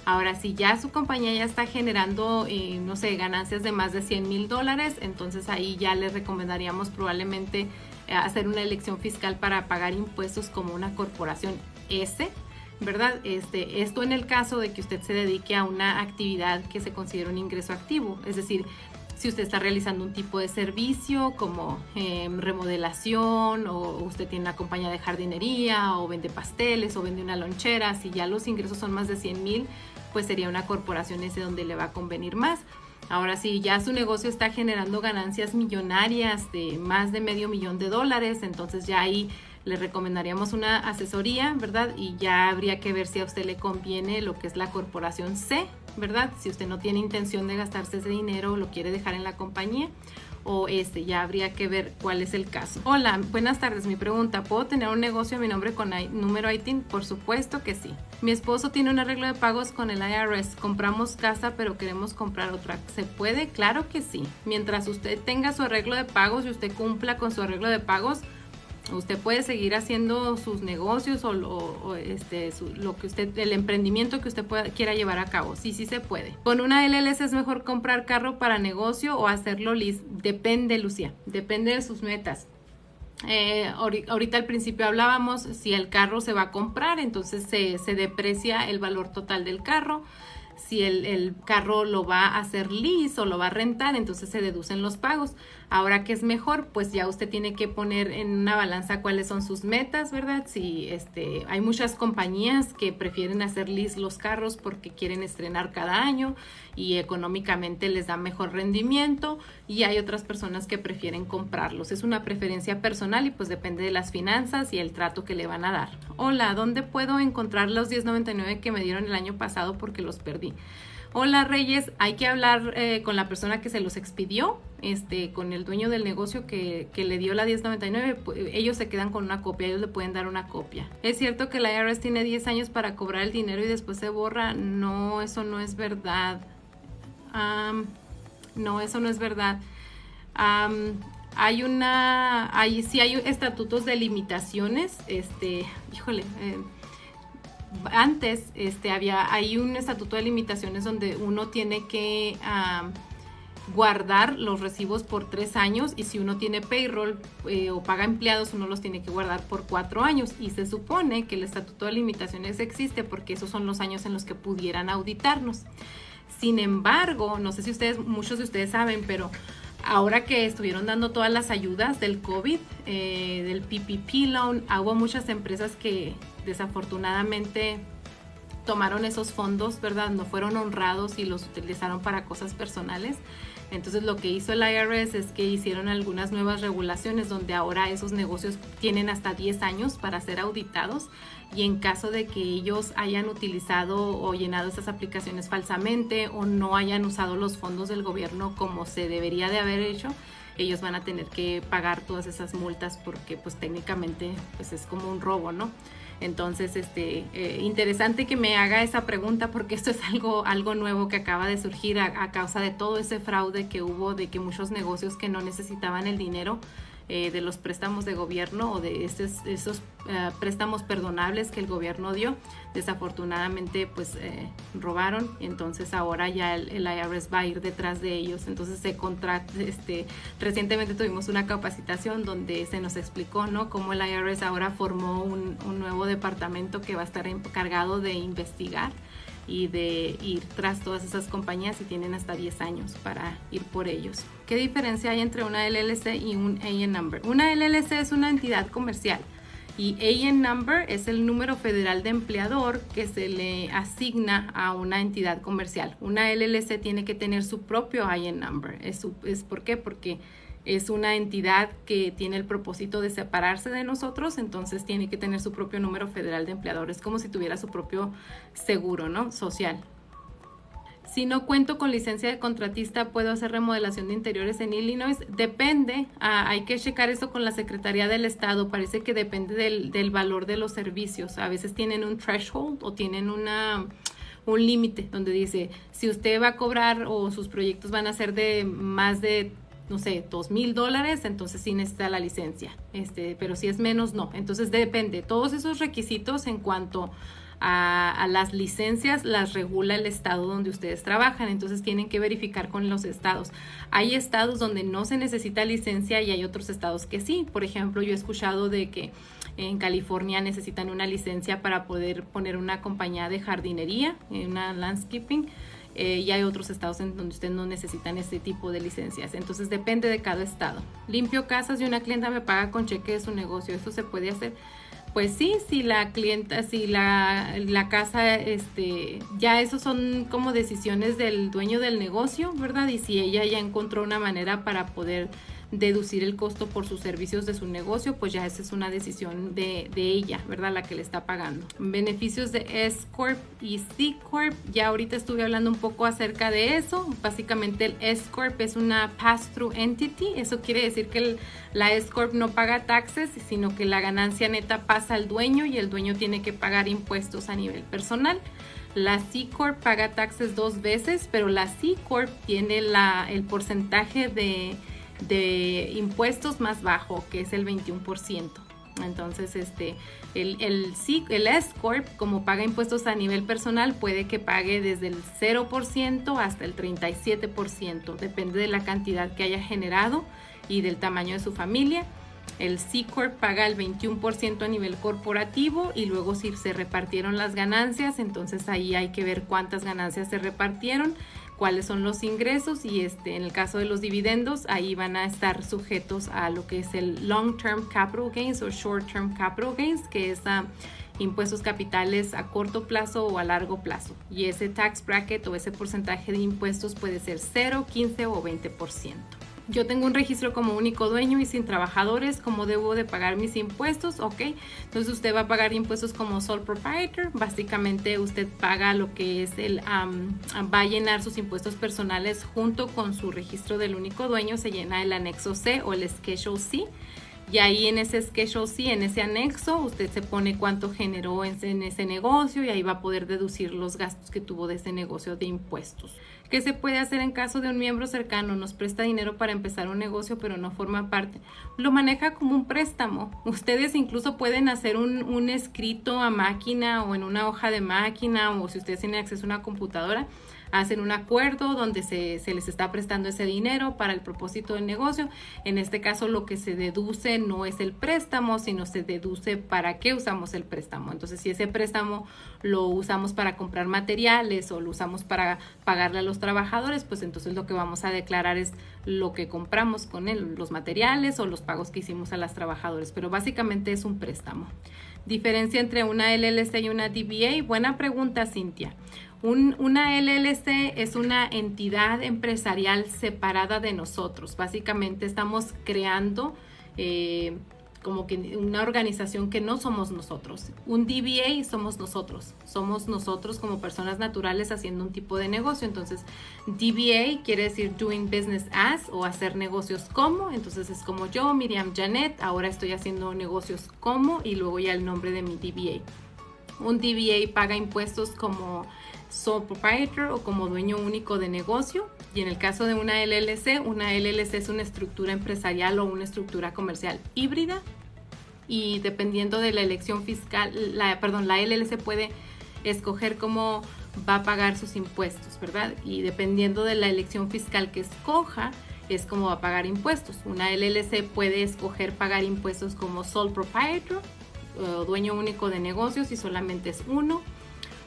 Ahora, si ya su compañía ya está generando, no sé, ganancias de más de $100,000, entonces ahí ya les recomendaríamos probablemente hacer una elección fiscal para pagar impuestos como una corporación S, ¿verdad? Esto en el caso de que usted se dedique a una actividad que se considera un ingreso activo, es decir, si usted está realizando un tipo de servicio como remodelación, o usted tiene una compañía de jardinería, o vende pasteles, o vende una lonchera, si ya los ingresos son más de 100,000, pues sería una corporación ese donde le va a convenir más. Ahora, si ya su negocio está generando ganancias millonarias de más de $500,000, entonces ya ahí le recomendaríamos una asesoría, ¿verdad? Y ya habría que ver si a usted le conviene lo que es la corporación C, ¿verdad? Si usted no tiene intención de gastarse ese dinero, lo quiere dejar en la compañía, o ya habría que ver cuál es el caso. Hola, buenas tardes. Mi pregunta, ¿puedo tener un negocio a mi nombre con número ITIN? Por supuesto que sí. Mi esposo tiene un arreglo de pagos con el IRS. Compramos casa, pero queremos comprar otra. ¿Se puede? Claro que sí. Mientras usted tenga su arreglo de pagos y usted cumpla con su arreglo de pagos, usted puede seguir haciendo sus negocios o lo que usted, el emprendimiento que usted quiera llevar a cabo. Sí se puede. Con una LLC es mejor comprar carro para negocio o hacerlo lease. Depende, Lucía. Depende de sus metas. Ahorita al principio hablábamos, si el carro se va a comprar, entonces se deprecia el valor total del carro. Si el carro lo va a hacer lease o lo va a rentar, entonces se deducen los pagos. Ahora, ¿qué es mejor? Pues ya usted tiene que poner en una balanza cuáles son sus metas, ¿verdad? Si hay muchas compañías que prefieren hacer lease los carros porque quieren estrenar cada año y económicamente les da mejor rendimiento, y hay otras personas que prefieren comprarlos. Es una preferencia personal y pues depende de las finanzas y el trato que le van a dar. Hola, ¿dónde puedo encontrar los 1099 que me dieron el año pasado porque los perdí? Hola, Reyes, hay que hablar con la persona que se los expidió, con el dueño del negocio que le dio la 1099, ellos se quedan con una copia, ellos le pueden dar una copia. ¿Es cierto que la IRS tiene 10 años para cobrar el dinero y después se borra? No, eso no es verdad. No, eso no es verdad. Hay estatutos de limitaciones, antes hay un estatuto de limitaciones donde uno tiene que guardar los recibos por 3 años, y si uno tiene payroll o paga empleados, uno los tiene que guardar por 4 años, y se supone que el estatuto de limitaciones existe porque esos son los años en los que pudieran auditarnos. Sin embargo, no sé si muchos de ustedes saben, pero ahora que estuvieron dando todas las ayudas del COVID, del PPP loan, hubo muchas empresas que desafortunadamente tomaron esos fondos, ¿verdad? No fueron honrados y los utilizaron para cosas personales. Entonces lo que hizo el IRS es que hicieron algunas nuevas regulaciones donde ahora esos negocios tienen hasta 10 años para ser auditados, y en caso de que ellos hayan utilizado o llenado esas aplicaciones falsamente o no hayan usado los fondos del gobierno como se debería de haber hecho, ellos van a tener que pagar todas esas multas porque pues técnicamente pues es como un robo, ¿no? Entonces, interesante que me haga esa pregunta porque esto es algo nuevo que acaba de surgir a causa de todo ese fraude que hubo, de que muchos negocios que no necesitaban el dinero de los préstamos de gobierno o de esos préstamos perdonables que el gobierno dio, desafortunadamente pues robaron. Entonces ahora ya el IRS va a ir detrás de ellos. Entonces recientemente tuvimos una capacitación donde se nos explicó, ¿no?, cómo el IRS ahora formó un nuevo departamento que va a estar encargado de investigar y de ir tras todas esas compañías, y tienen hasta 10 años para ir por ellos. ¿Qué diferencia hay entre una LLC y un AN number? Una LLC es una entidad comercial y AN number es el número federal de empleador que se le asigna a una entidad comercial. Una LLC tiene que tener su propio AN number. ¿Por qué? Porque es una entidad que tiene el propósito de separarse de nosotros, entonces tiene que tener su propio número federal de empleador. Es como si tuviera su propio seguro, ¿no?, social. Si no cuento con licencia de contratista, ¿puedo hacer remodelación de interiores en Illinois? Depende, hay que checar eso con la Secretaría del Estado. Parece que depende del valor de los servicios. A veces tienen un threshold o tienen un límite donde dice, si usted va a cobrar o sus proyectos van a ser de más de, no sé, $2,000, entonces sí necesita la licencia, pero si es menos, no. Entonces depende. Todos esos requisitos en cuanto a las licencias las regula el estado donde ustedes trabajan, entonces tienen que verificar con los estados. Hay estados donde no se necesita licencia y hay otros estados que sí. Por ejemplo, yo he escuchado de que en California necesitan una licencia para poder poner una compañía de jardinería, una landscaping, y hay otros estados en donde ustedes no necesitan ese tipo de licencias. Entonces depende de cada estado. Limpio casas y una clienta me paga con cheque de su negocio, ¿eso se puede hacer? Pues sí, si la clienta, si la casa, ya esos son como decisiones del dueño del negocio, ¿verdad? Y si ella ya encontró una manera para poder deducir el costo por sus servicios de su negocio, pues ya esa es una decisión de ella, ¿verdad?, la que le está pagando. Beneficios de S Corp y C Corp, ya ahorita estuve hablando un poco acerca de eso. Básicamente el S Corp es una pass-through entity. Eso quiere decir que la S Corp no paga taxes, sino que la ganancia neta pasa al dueño y el dueño tiene que pagar impuestos a nivel personal. La C Corp paga taxes 2 veces, pero la C Corp tiene el porcentaje de impuestos más bajo, que es el 21%. Entonces el S Corp, como paga impuestos a nivel personal, puede que pague desde el 0% hasta el 37%, depende de la cantidad que haya generado y del tamaño de su familia. El C Corp paga el 21% a nivel corporativo, y luego si se repartieron las ganancias, entonces ahí hay que ver cuántas ganancias se repartieron, cuáles son los ingresos, y en el caso de los dividendos, ahí van a estar sujetos a lo que es el Long Term Capital Gains o Short Term Capital Gains, que es impuestos capitales a corto plazo o a largo plazo. Y ese tax bracket o ese porcentaje de impuestos puede ser 0, 15 o 20%. Yo tengo un registro como único dueño y sin trabajadores. ¿Cómo debo de pagar mis impuestos? Ok, entonces usted va a pagar impuestos como sole proprietor. Básicamente usted paga lo que es va a llenar sus impuestos personales junto con su registro del único dueño. Se llena el anexo C o el Schedule C. Y ahí en ese Schedule C, en ese anexo, usted se pone cuánto generó en ese negocio, y ahí va a poder deducir los gastos que tuvo de ese negocio de impuestos. ¿Qué se puede hacer en caso de un miembro cercano? Nos presta dinero para empezar un negocio, pero no forma parte. Lo maneja como un préstamo. Ustedes incluso pueden hacer un escrito a máquina o en una hoja de máquina, o si ustedes tienen acceso a una computadora, hacen un acuerdo donde se les está prestando ese dinero para el propósito del negocio. En este caso lo que se deduce no es el préstamo, sino se deduce para qué usamos el préstamo. Entonces si ese préstamo lo usamos para comprar materiales o lo usamos para pagarle a los trabajadores, pues entonces lo que vamos a declarar es lo que compramos con él, los materiales o los pagos que hicimos a los trabajadores, pero básicamente es un préstamo. Diferencia entre una LLC y una DBA. Buena pregunta, Cintia. Una LLC es una entidad empresarial separada de nosotros. Básicamente estamos creando como que una organización que no somos nosotros. Un DBA somos nosotros como personas naturales haciendo un tipo de negocio. Entonces DBA quiere decir doing business as, o hacer negocios como. Entonces es como yo, Miriam Janet, ahora estoy haciendo negocios como, y luego ya el nombre de mi DBA. Un DBA paga impuestos como sole proprietor o como dueño único de negocio. Y en el caso de una LLC es una estructura empresarial o una estructura comercial híbrida. Y dependiendo de la elección fiscal, la LLC puede escoger cómo va a pagar sus impuestos, ¿verdad? Y dependiendo de la elección fiscal que escoja, es cómo va a pagar impuestos. Una LLC puede escoger pagar impuestos como sole proprietor, dueño único de negocios, si solamente es uno.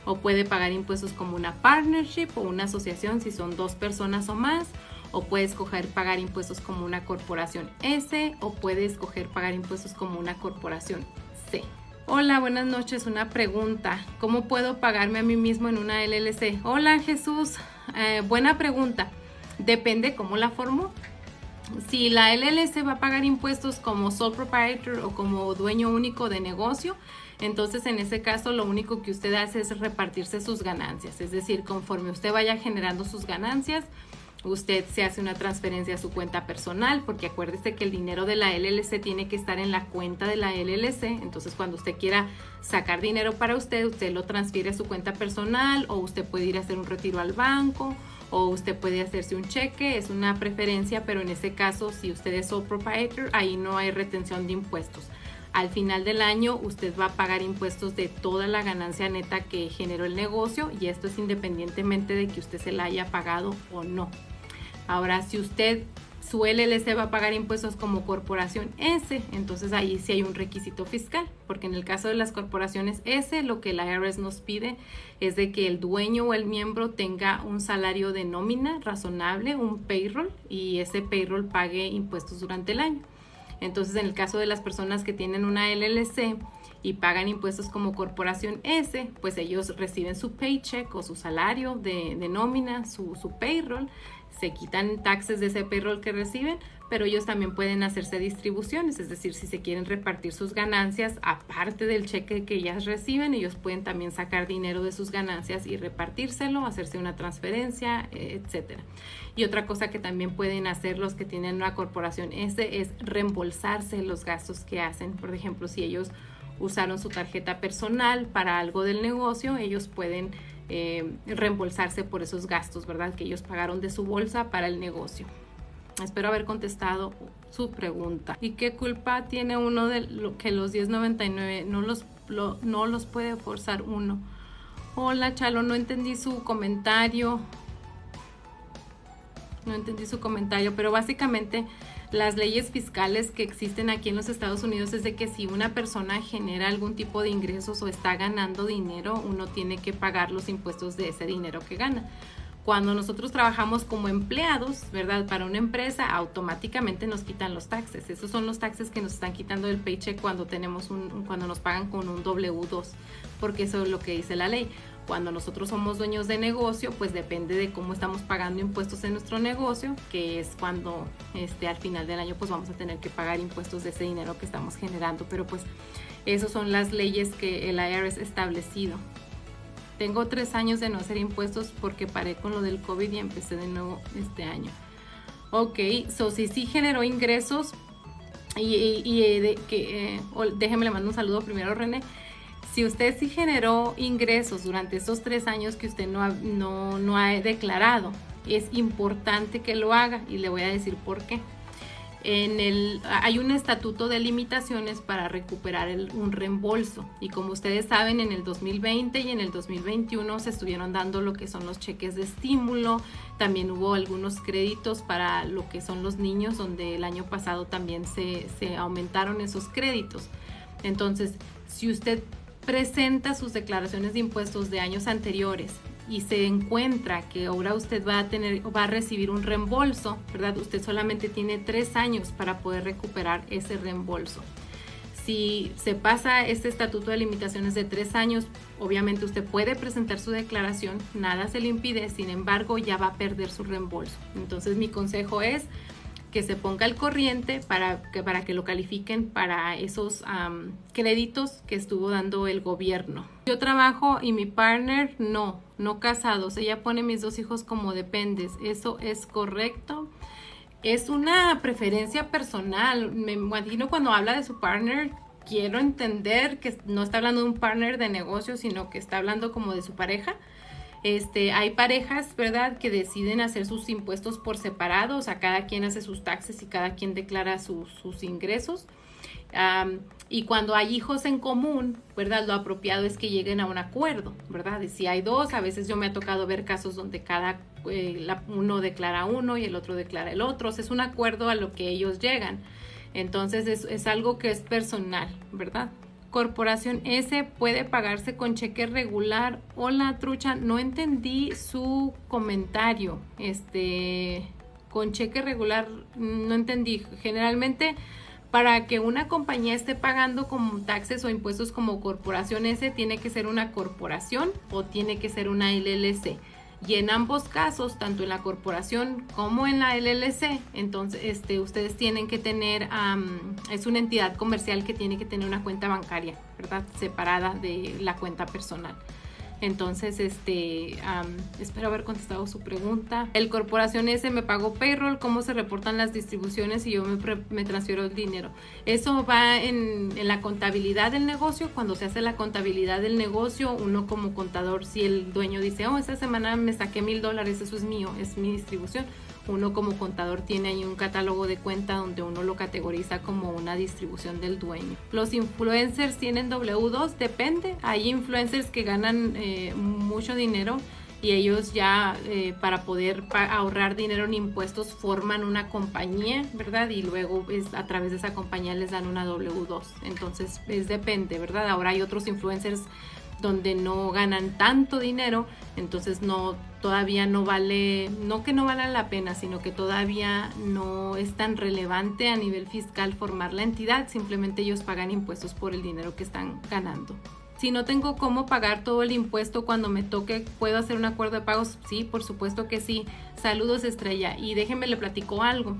O puede pagar impuestos como una partnership o una asociación si son 2 personas o más. O puede escoger pagar impuestos como una corporación S, o puede escoger pagar impuestos como una corporación C. Hola, buenas noches. Una pregunta. ¿Cómo puedo pagarme a mí mismo en una LLC? Hola, Jesús. Buena pregunta. Depende cómo la formó. Si la LLC va a pagar impuestos como sole proprietor o como dueño único de negocio, entonces en ese caso lo único que usted hace es repartirse sus ganancias. Es decir, conforme usted vaya generando sus ganancias, usted se hace una transferencia a su cuenta personal, porque acuérdese que el dinero de la LLC tiene que estar en la cuenta de la LLC. Entonces cuando usted quiera sacar dinero para usted lo transfiere a su cuenta personal, o usted puede ir a hacer un retiro al banco, o usted puede hacerse un cheque. Es una preferencia, pero en ese caso, si usted es sole proprietor, ahí no hay retención de impuestos. Al final del año usted va a pagar impuestos de toda la ganancia neta que generó el negocio, y esto es independientemente de que usted se la haya pagado o no. Ahora, si su LLC va a pagar impuestos como corporación S, entonces ahí sí hay un requisito fiscal, porque en el caso de las corporaciones S, lo que la IRS nos pide es de que el dueño o el miembro tenga un salario de nómina razonable, un payroll, y ese payroll pague impuestos durante el año. Entonces, en el caso de las personas que tienen una LLC y pagan impuestos como corporación S, pues ellos reciben su paycheck o su salario de nómina, su payroll. Se quitan taxes de ese payroll que reciben, pero ellos también pueden hacerse distribuciones, es decir, si se quieren repartir sus ganancias aparte del cheque que ellas reciben, ellos pueden también sacar dinero de sus ganancias y repartírselo, hacerse una transferencia, etcétera. Y otra cosa que también pueden hacer los que tienen una corporación S es reembolsarse los gastos que hacen. Por ejemplo, si ellos usaron su tarjeta personal para algo del negocio, ellos pueden reembolsarse por esos gastos, ¿verdad? Que ellos pagaron de su bolsa para el negocio. Espero haber contestado su pregunta. ¿Y qué culpa tiene uno de lo que los 1099 no los puede forzar uno? Hola, Chalo, no entendí su comentario. Pero básicamente las leyes fiscales que existen aquí en los Estados Unidos es de que si una persona genera algún tipo de ingresos o está ganando dinero, uno tiene que pagar los impuestos de ese dinero que gana. Cuando nosotros trabajamos como empleados, ¿verdad? Para una empresa, automáticamente nos quitan los taxes. Esos son los taxes que nos están quitando del paycheck cuando cuando nos pagan con un W2, porque eso es lo que dice la ley. Cuando nosotros somos dueños de negocio, pues depende de cómo estamos pagando impuestos en nuestro negocio, que es cuando al final del año pues vamos a tener que pagar impuestos de ese dinero que estamos generando. Pero pues esas son las leyes que el IRS ha establecido. Tengo 3 años de no hacer impuestos porque paré con lo del COVID y empecé de nuevo este año. Ok, si sí generó ingresos déjeme le mando un saludo primero, René. Si usted sí generó ingresos durante estos 3 años que usted no ha declarado, es importante que lo haga, y le voy a decir por qué. hay un estatuto de limitaciones para recuperar un reembolso, y como ustedes saben, en el 2020 y en el 2021 se estuvieron dando lo que son los cheques de estímulo. También hubo algunos créditos para lo que son los niños, donde el año pasado también se aumentaron esos créditos. Entonces, si usted presenta sus declaraciones de impuestos de años anteriores y se encuentra que ahora usted va a recibir un reembolso, ¿verdad? Usted solamente tiene 3 años para poder recuperar ese reembolso. Si se pasa este estatuto de limitaciones de 3 años, obviamente usted puede presentar su declaración, nada se le impide, sin embargo ya va a perder su reembolso. Entonces mi consejo es que se ponga al corriente para que lo califiquen para esos créditos que estuvo dando el gobierno. Yo trabajo y mi partner no casados. Ella pone mis 2 hijos como dependes. ¿Eso es correcto? Es una preferencia personal. Me imagino cuando habla de su partner, quiero entender que no está hablando de un partner de negocio, sino que está hablando como de su pareja. Hay parejas, ¿verdad?, que deciden hacer sus impuestos por separado, o sea, cada quien hace sus taxes y cada quien declara sus ingresos. Y cuando hay hijos en común, ¿verdad?, lo apropiado es que lleguen a un acuerdo, ¿verdad? Y si hay 2, a veces yo me ha tocado ver casos donde uno declara uno y el otro declara el otro. O sea, es un acuerdo a lo que ellos llegan. Entonces es algo que es personal, ¿verdad? Corporación S puede pagarse con cheque regular. Hola, trucha, no entendí su comentario. Con cheque regular no entendí. Generalmente, para que una compañía esté pagando con taxes o impuestos como corporación S, tiene que ser una corporación o tiene que ser una LLC. Y en ambos casos, tanto en la corporación como en la LLC, entonces ustedes tienen que tener, es una entidad comercial que tiene que tener una cuenta bancaria, ¿verdad?, separada de la cuenta personal. Entonces, espero haber contestado su pregunta. El corporación S me pagó payroll, ¿cómo se reportan las distribuciones y yo me transfiero el dinero? Eso va en la contabilidad del negocio. Cuando se hace la contabilidad del negocio, uno como contador, si el dueño dice, esta semana me saqué $1,000, eso es mío, es mi distribución. Uno como contador tiene ahí un catálogo de cuenta donde uno lo categoriza como una distribución del dueño. Los influencers tienen W2, depende. Hay influencers que ganan mucho dinero y ellos ya para poder ahorrar dinero en impuestos forman una compañía, ¿verdad? Y luego a través de esa compañía les dan una W2. Entonces depende, ¿verdad? Ahora hay otros influencers donde no ganan tanto dinero, entonces todavía no vale, no que no vale la pena, sino que todavía no es tan relevante a nivel fiscal formar la entidad, simplemente ellos pagan impuestos por el dinero que están ganando. Si no tengo cómo pagar todo el impuesto cuando me toque, ¿puedo hacer un acuerdo de pagos? Sí, por supuesto que sí. Saludos, Estrella. Y déjenme le platico algo.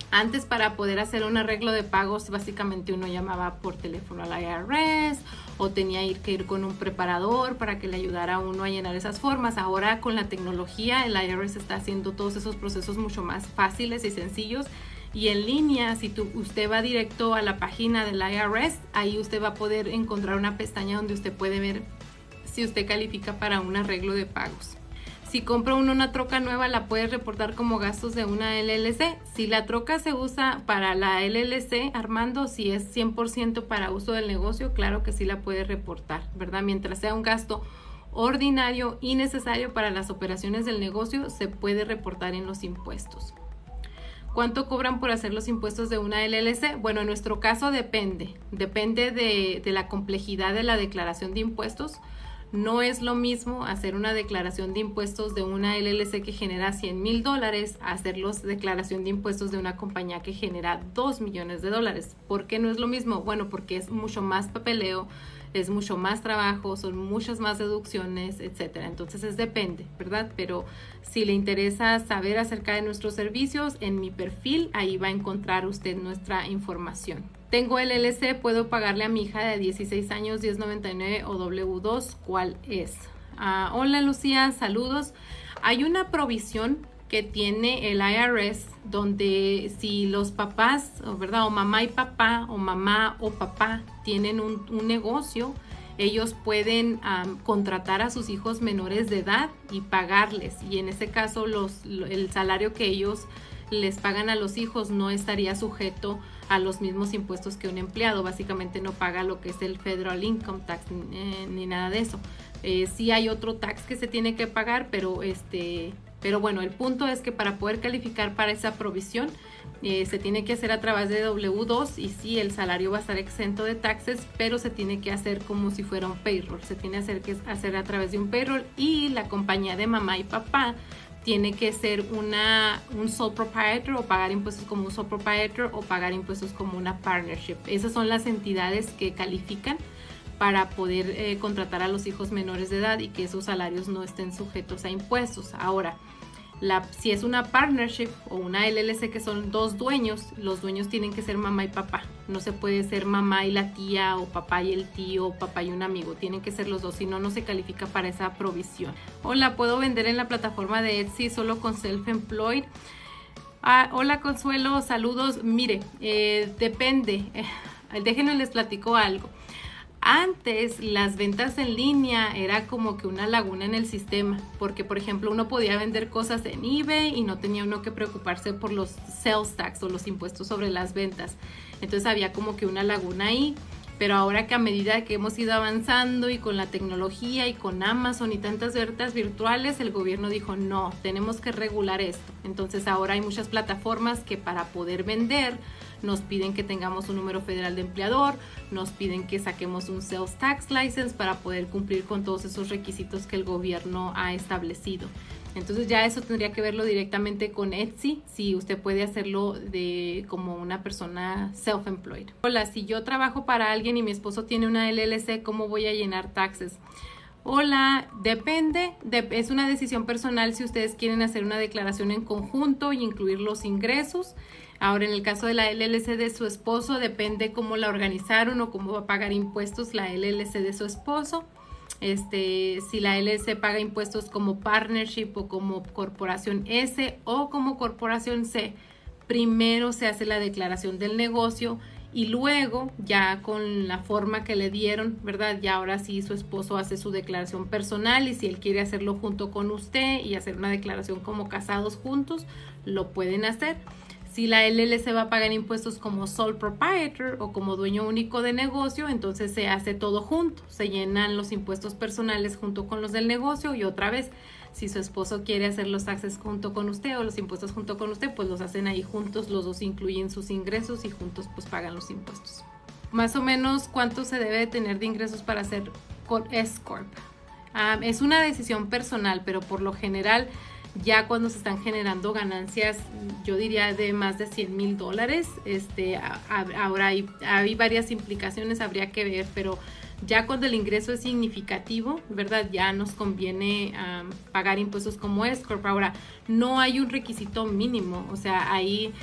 Antes, para poder hacer un arreglo de pagos, básicamente uno llamaba por teléfono al IRS o tenía que ir con un preparador para que le ayudara a uno a llenar esas formas. Ahora con la tecnología, el IRS está haciendo todos esos procesos mucho más fáciles y sencillos. Y en línea, si usted va directo a la página del IRS, ahí usted va a poder encontrar una pestaña donde usted puede ver si usted califica para un arreglo de pagos. Si compra uno una troca nueva, la puede reportar como gastos de una LLC. Si la troca se usa para la LLC, Armando, si es 100% para uso del negocio, claro que sí la puede reportar, ¿verdad? Mientras sea un gasto ordinario y necesario para las operaciones del negocio, se puede reportar en los impuestos. ¿Cuánto cobran por hacer los impuestos de una LLC? Bueno, en nuestro caso depende de la complejidad de la declaración de impuestos. No es lo mismo hacer una declaración de impuestos de una LLC que genera $100,000 a hacer la declaración de impuestos de una compañía que genera $2 millones. ¿Por qué no es lo mismo? Bueno, porque es mucho más papeleo, es mucho más trabajo, son muchas más deducciones, etcétera. Entonces depende, ¿verdad? Pero si le interesa saber acerca de nuestros servicios, en mi perfil, ahí va a encontrar usted nuestra información. Tengo LLC, puedo pagarle a mi hija de 16 años, $10.99 o W2, ¿cuál es? Hola Lucía, saludos. Hay una provisión que tiene el IRS donde si los papás, ¿verdad? O mamá y papá, o mamá o papá tienen un negocio, ellos pueden contratar a sus hijos menores de edad y pagarles. Y en ese caso el salario que ellos les pagan a los hijos no estaría sujeto a los mismos impuestos que un empleado. Básicamente no paga lo que es el Federal Income Tax ni nada de eso. Sí hay otro tax que se tiene que pagar, pero bueno, el punto es que para poder calificar para esa provisión se tiene que hacer a través de W2 y sí, el salario va a estar exento de taxes, pero se tiene que hacer como si fuera un payroll. Se tiene que hacer a través de un payroll y la compañía de mamá y papá tiene que ser un sole proprietor o pagar impuestos como un sole proprietor o pagar impuestos como una partnership. Esas son las entidades que califican para poder contratar a los hijos menores de edad y que esos salarios no estén sujetos a impuestos. Ahora, si es una partnership o una LLC que son dos dueños, los dueños tienen que ser mamá y papá. No se puede ser mamá y la tía o papá y el tío o papá y un amigo. Tienen que ser los dos, si no, no se califica para esa provisión. Hola, ¿puedo vender en la plataforma de Etsy solo con self-employed? Hola Consuelo, saludos. Mire, depende. Déjenme les platico algo. Antes las ventas en línea era como que una laguna en el sistema, porque por ejemplo uno podía vender cosas en eBay y no tenía uno que preocuparse por los sales tax o los impuestos sobre las ventas. Entonces había como que una laguna ahí, pero ahora que a medida que hemos ido avanzando y con la tecnología y con Amazon y tantas ventas virtuales, el gobierno dijo no, tenemos que regular esto. Entonces ahora hay muchas plataformas que para poder vender nos piden que tengamos un número federal de empleador, nos piden que saquemos un sales tax license para poder cumplir con todos esos requisitos que el gobierno ha establecido. Entonces ya eso tendría que verlo directamente con Etsy, si usted puede hacerlo como una persona self-employed. Hola, si yo trabajo para alguien y mi esposo tiene una LLC, ¿cómo voy a llenar taxes? Hola, depende, es una decisión personal si ustedes quieren hacer una declaración en conjunto y incluir los ingresos. Ahora, en el caso de la LLC de su esposo, depende cómo la organizaron o cómo va a pagar impuestos la LLC de su esposo. Si la LLC paga impuestos como partnership o como corporación S o como corporación C, primero se hace la declaración del negocio y luego ya con la forma que le dieron, ¿verdad? Ya ahora sí su esposo hace su declaración personal y si él quiere hacerlo junto con usted y hacer una declaración como casados juntos, lo pueden hacer. Si la LLC va a pagar impuestos como sole proprietor o como dueño único de negocio, entonces se hace todo junto. Se llenan los impuestos personales junto con los del negocio y otra vez, si su esposo quiere hacer los taxes junto con usted o los impuestos junto con usted, pues los hacen ahí juntos, los dos incluyen sus ingresos y juntos pues pagan los impuestos. Más o menos, ¿cuánto se debe de tener de ingresos para hacer S Corp? Es una decisión personal, pero por lo general ya cuando se están generando ganancias, yo diría de más de $100,000, ahora hay varias implicaciones, habría que ver, pero ya cuando el ingreso es significativo, ¿verdad? Ya nos conviene pagar impuestos como S Corp. Ahora, no hay un requisito mínimo, o sea, ahí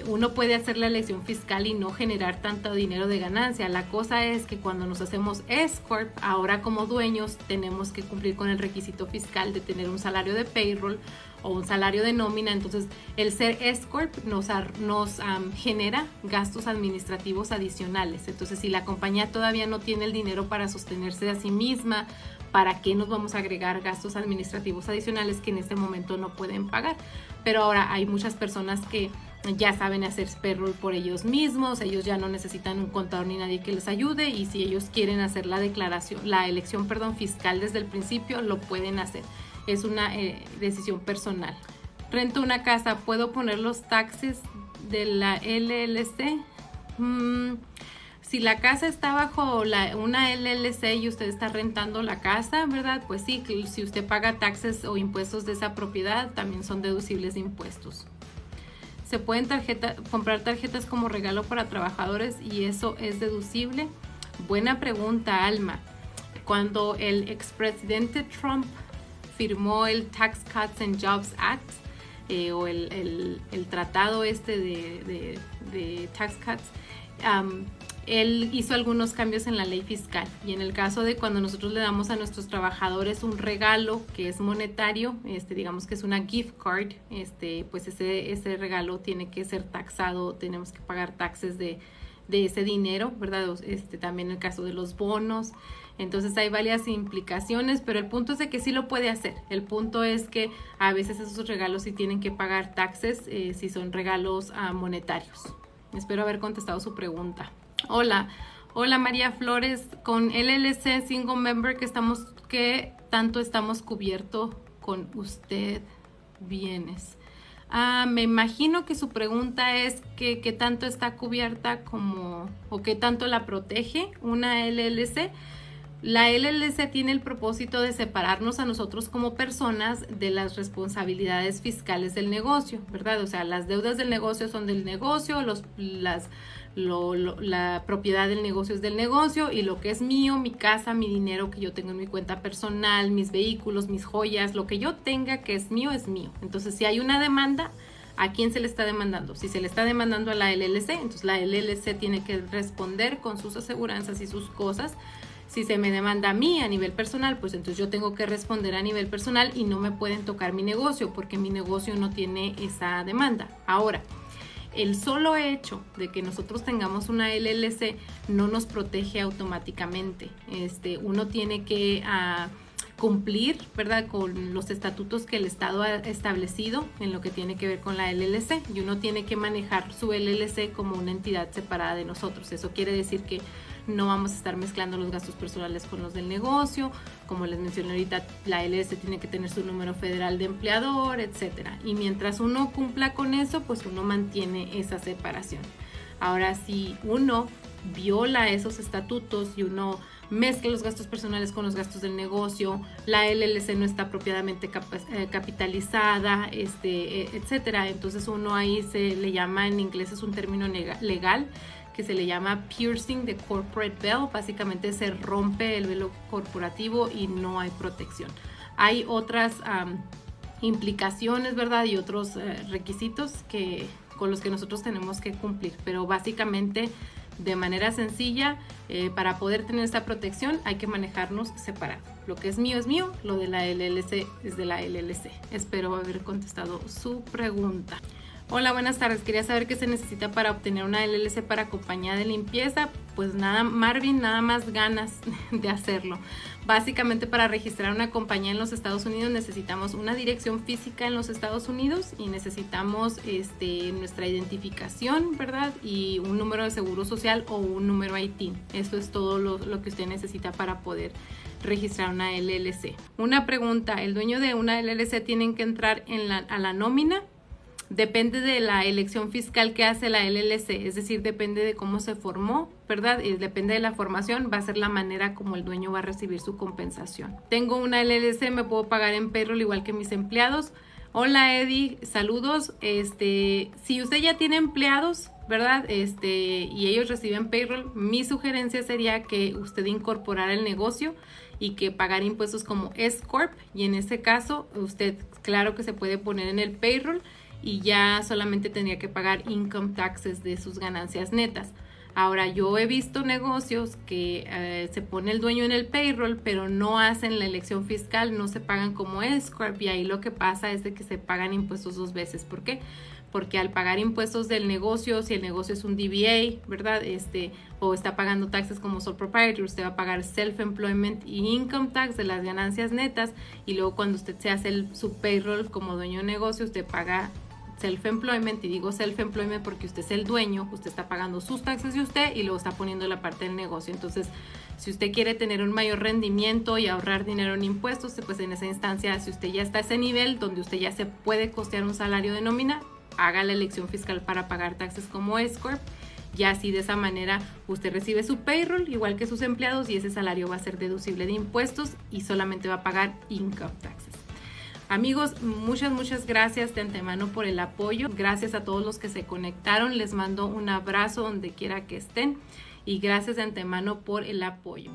uno puede hacer la elección fiscal y no generar tanto dinero de ganancia. La cosa es que cuando nos hacemos S Corp, ahora como dueños tenemos que cumplir con el requisito fiscal de tener un salario de payroll o un salario de nómina. Entonces el ser S Corp nos genera gastos administrativos adicionales. Entonces si la compañía todavía no tiene el dinero para sostenerse a sí misma, ¿para qué nos vamos a agregar gastos administrativos adicionales que en este momento no pueden pagar? Pero ahora hay muchas personas que ya saben hacer payroll por ellos mismos, ellos ya no necesitan un contador ni nadie que les ayude y si ellos quieren hacer la elección fiscal desde el principio, lo pueden hacer. Es una decisión personal. Rento una casa, ¿puedo poner los taxes de la LLC? Si la casa está bajo una LLC y usted está rentando la casa, ¿verdad? Pues sí, si usted paga taxes o impuestos de esa propiedad, también son deducibles de impuestos. Se pueden comprar tarjetas como regalo para trabajadores y eso es deducible. Buena pregunta, Alma. Cuando el expresidente Trump firmó el Tax Cuts and Jobs Act o el tratado de Tax Cuts, él hizo algunos cambios en la ley fiscal y en el caso de cuando nosotros le damos a nuestros trabajadores un regalo que es monetario, digamos que es una gift card, pues ese regalo tiene que ser taxado, tenemos que pagar taxes de de ese dinero, ¿verdad? También el caso de los bonos. Entonces hay varias implicaciones, pero el punto es de que sí lo puede hacer. El punto es que a veces esos regalos sí tienen que pagar taxes si son regalos monetarios. Espero haber contestado su pregunta. Hola María Flores, con LLC Single Member ¿qué tanto estamos cubierto con usted bienes? Me imagino que su pregunta es que qué tanto está cubierta o qué tanto la protege una LLC. La LLC tiene el propósito de separarnos a nosotros como personas de las responsabilidades fiscales del negocio, ¿verdad? O sea, las deudas del negocio son del negocio, la propiedad del negocio es del negocio, y lo que es mío, mi casa, mi dinero que yo tengo en mi cuenta personal, mis vehículos, mis joyas, lo que yo tenga que es mío, es mío. Entonces, si hay una demanda, ¿a quién se le está demandando? Si se le está demandando a la LLC, entonces la LLC tiene que responder con sus aseguranzas y sus cosas. Si se me demanda a mí a nivel personal, pues entonces yo tengo que responder a nivel personal y no me pueden tocar mi negocio porque mi negocio no tiene esa demanda. Ahora, el solo hecho de que nosotros tengamos una LLC no nos protege automáticamente. Uno tiene que cumplir, ¿verdad?, con los estatutos que el Estado ha establecido en lo que tiene que ver con la LLC, y uno tiene que manejar su LLC como una entidad separada de nosotros. Eso quiere decir que no vamos a estar mezclando los gastos personales con los del negocio. Como les mencioné ahorita, la LLC tiene que tener su número federal de empleador, etcétera. Y mientras uno cumpla con eso, pues uno mantiene esa separación. Ahora, si uno viola esos estatutos y uno mezcla los gastos personales con los gastos del negocio, la LLC no está apropiadamente capitalizada, etcétera, entonces uno ahí se le llama, en inglés es un término legal, que se le llama piercing the corporate veil. Básicamente se rompe el velo corporativo y no hay protección. Hay otras implicaciones, ¿verdad? Y otros requisitos con los que nosotros tenemos que cumplir, pero básicamente, de manera sencilla, para poder tener esta protección hay que manejarnos separado. Lo que es mío, lo de la LLC es de la LLC. Espero haber contestado su pregunta. Hola, buenas tardes. Quería saber qué se necesita para obtener una LLC para compañía de limpieza. Pues nada, Marvin, nada más ganas de hacerlo. Básicamente, para registrar una compañía en los Estados Unidos necesitamos una dirección física en los Estados Unidos y necesitamos nuestra identificación, ¿verdad? Y un número de seguro social o un número ITIN. Eso es todo lo que usted necesita para poder registrar una LLC. Una pregunta, ¿el dueño de una LLC tiene que entrar a la nómina? Depende de la elección fiscal que hace la LLC, es decir, depende de cómo se formó, ¿verdad? Y depende de la formación, va a ser la manera como el dueño va a recibir su compensación. Tengo una LLC, me puedo pagar en payroll igual que mis empleados. Hola Eddie, saludos. Si usted ya tiene empleados, ¿verdad? Y ellos reciben payroll, mi sugerencia sería que usted incorporara el negocio y que pagar impuestos como S Corp, y en ese caso usted, claro que se puede poner en el payroll y ya solamente tendría que pagar income taxes de sus ganancias netas. Ahora, yo he visto negocios que se pone el dueño en el payroll, pero no hacen la elección fiscal, no se pagan como S Corp, y ahí lo que pasa es de que se pagan impuestos dos veces. ¿Por qué? Porque al pagar impuestos del negocio, si el negocio es un DBA, ¿verdad? O está pagando taxes como sole proprietor, usted va a pagar self-employment y income tax de las ganancias netas, y luego cuando usted se hace su payroll como dueño de negocio, usted paga self-employment, y digo self-employment porque usted es el dueño, usted está pagando sus taxes de usted y luego está poniendo la parte del negocio. Entonces, si usted quiere tener un mayor rendimiento y ahorrar dinero en impuestos, pues en esa instancia, si usted ya está a ese nivel donde usted ya se puede costear un salario de nómina, haga la elección fiscal para pagar taxes como S Corp. Ya así, de esa manera, usted recibe su payroll igual que sus empleados y ese salario va a ser deducible de impuestos y solamente va a pagar income taxes. Amigos, muchas gracias de antemano por el apoyo. Gracias a todos los que se conectaron. Les mando un abrazo donde quiera que estén y gracias de antemano por el apoyo.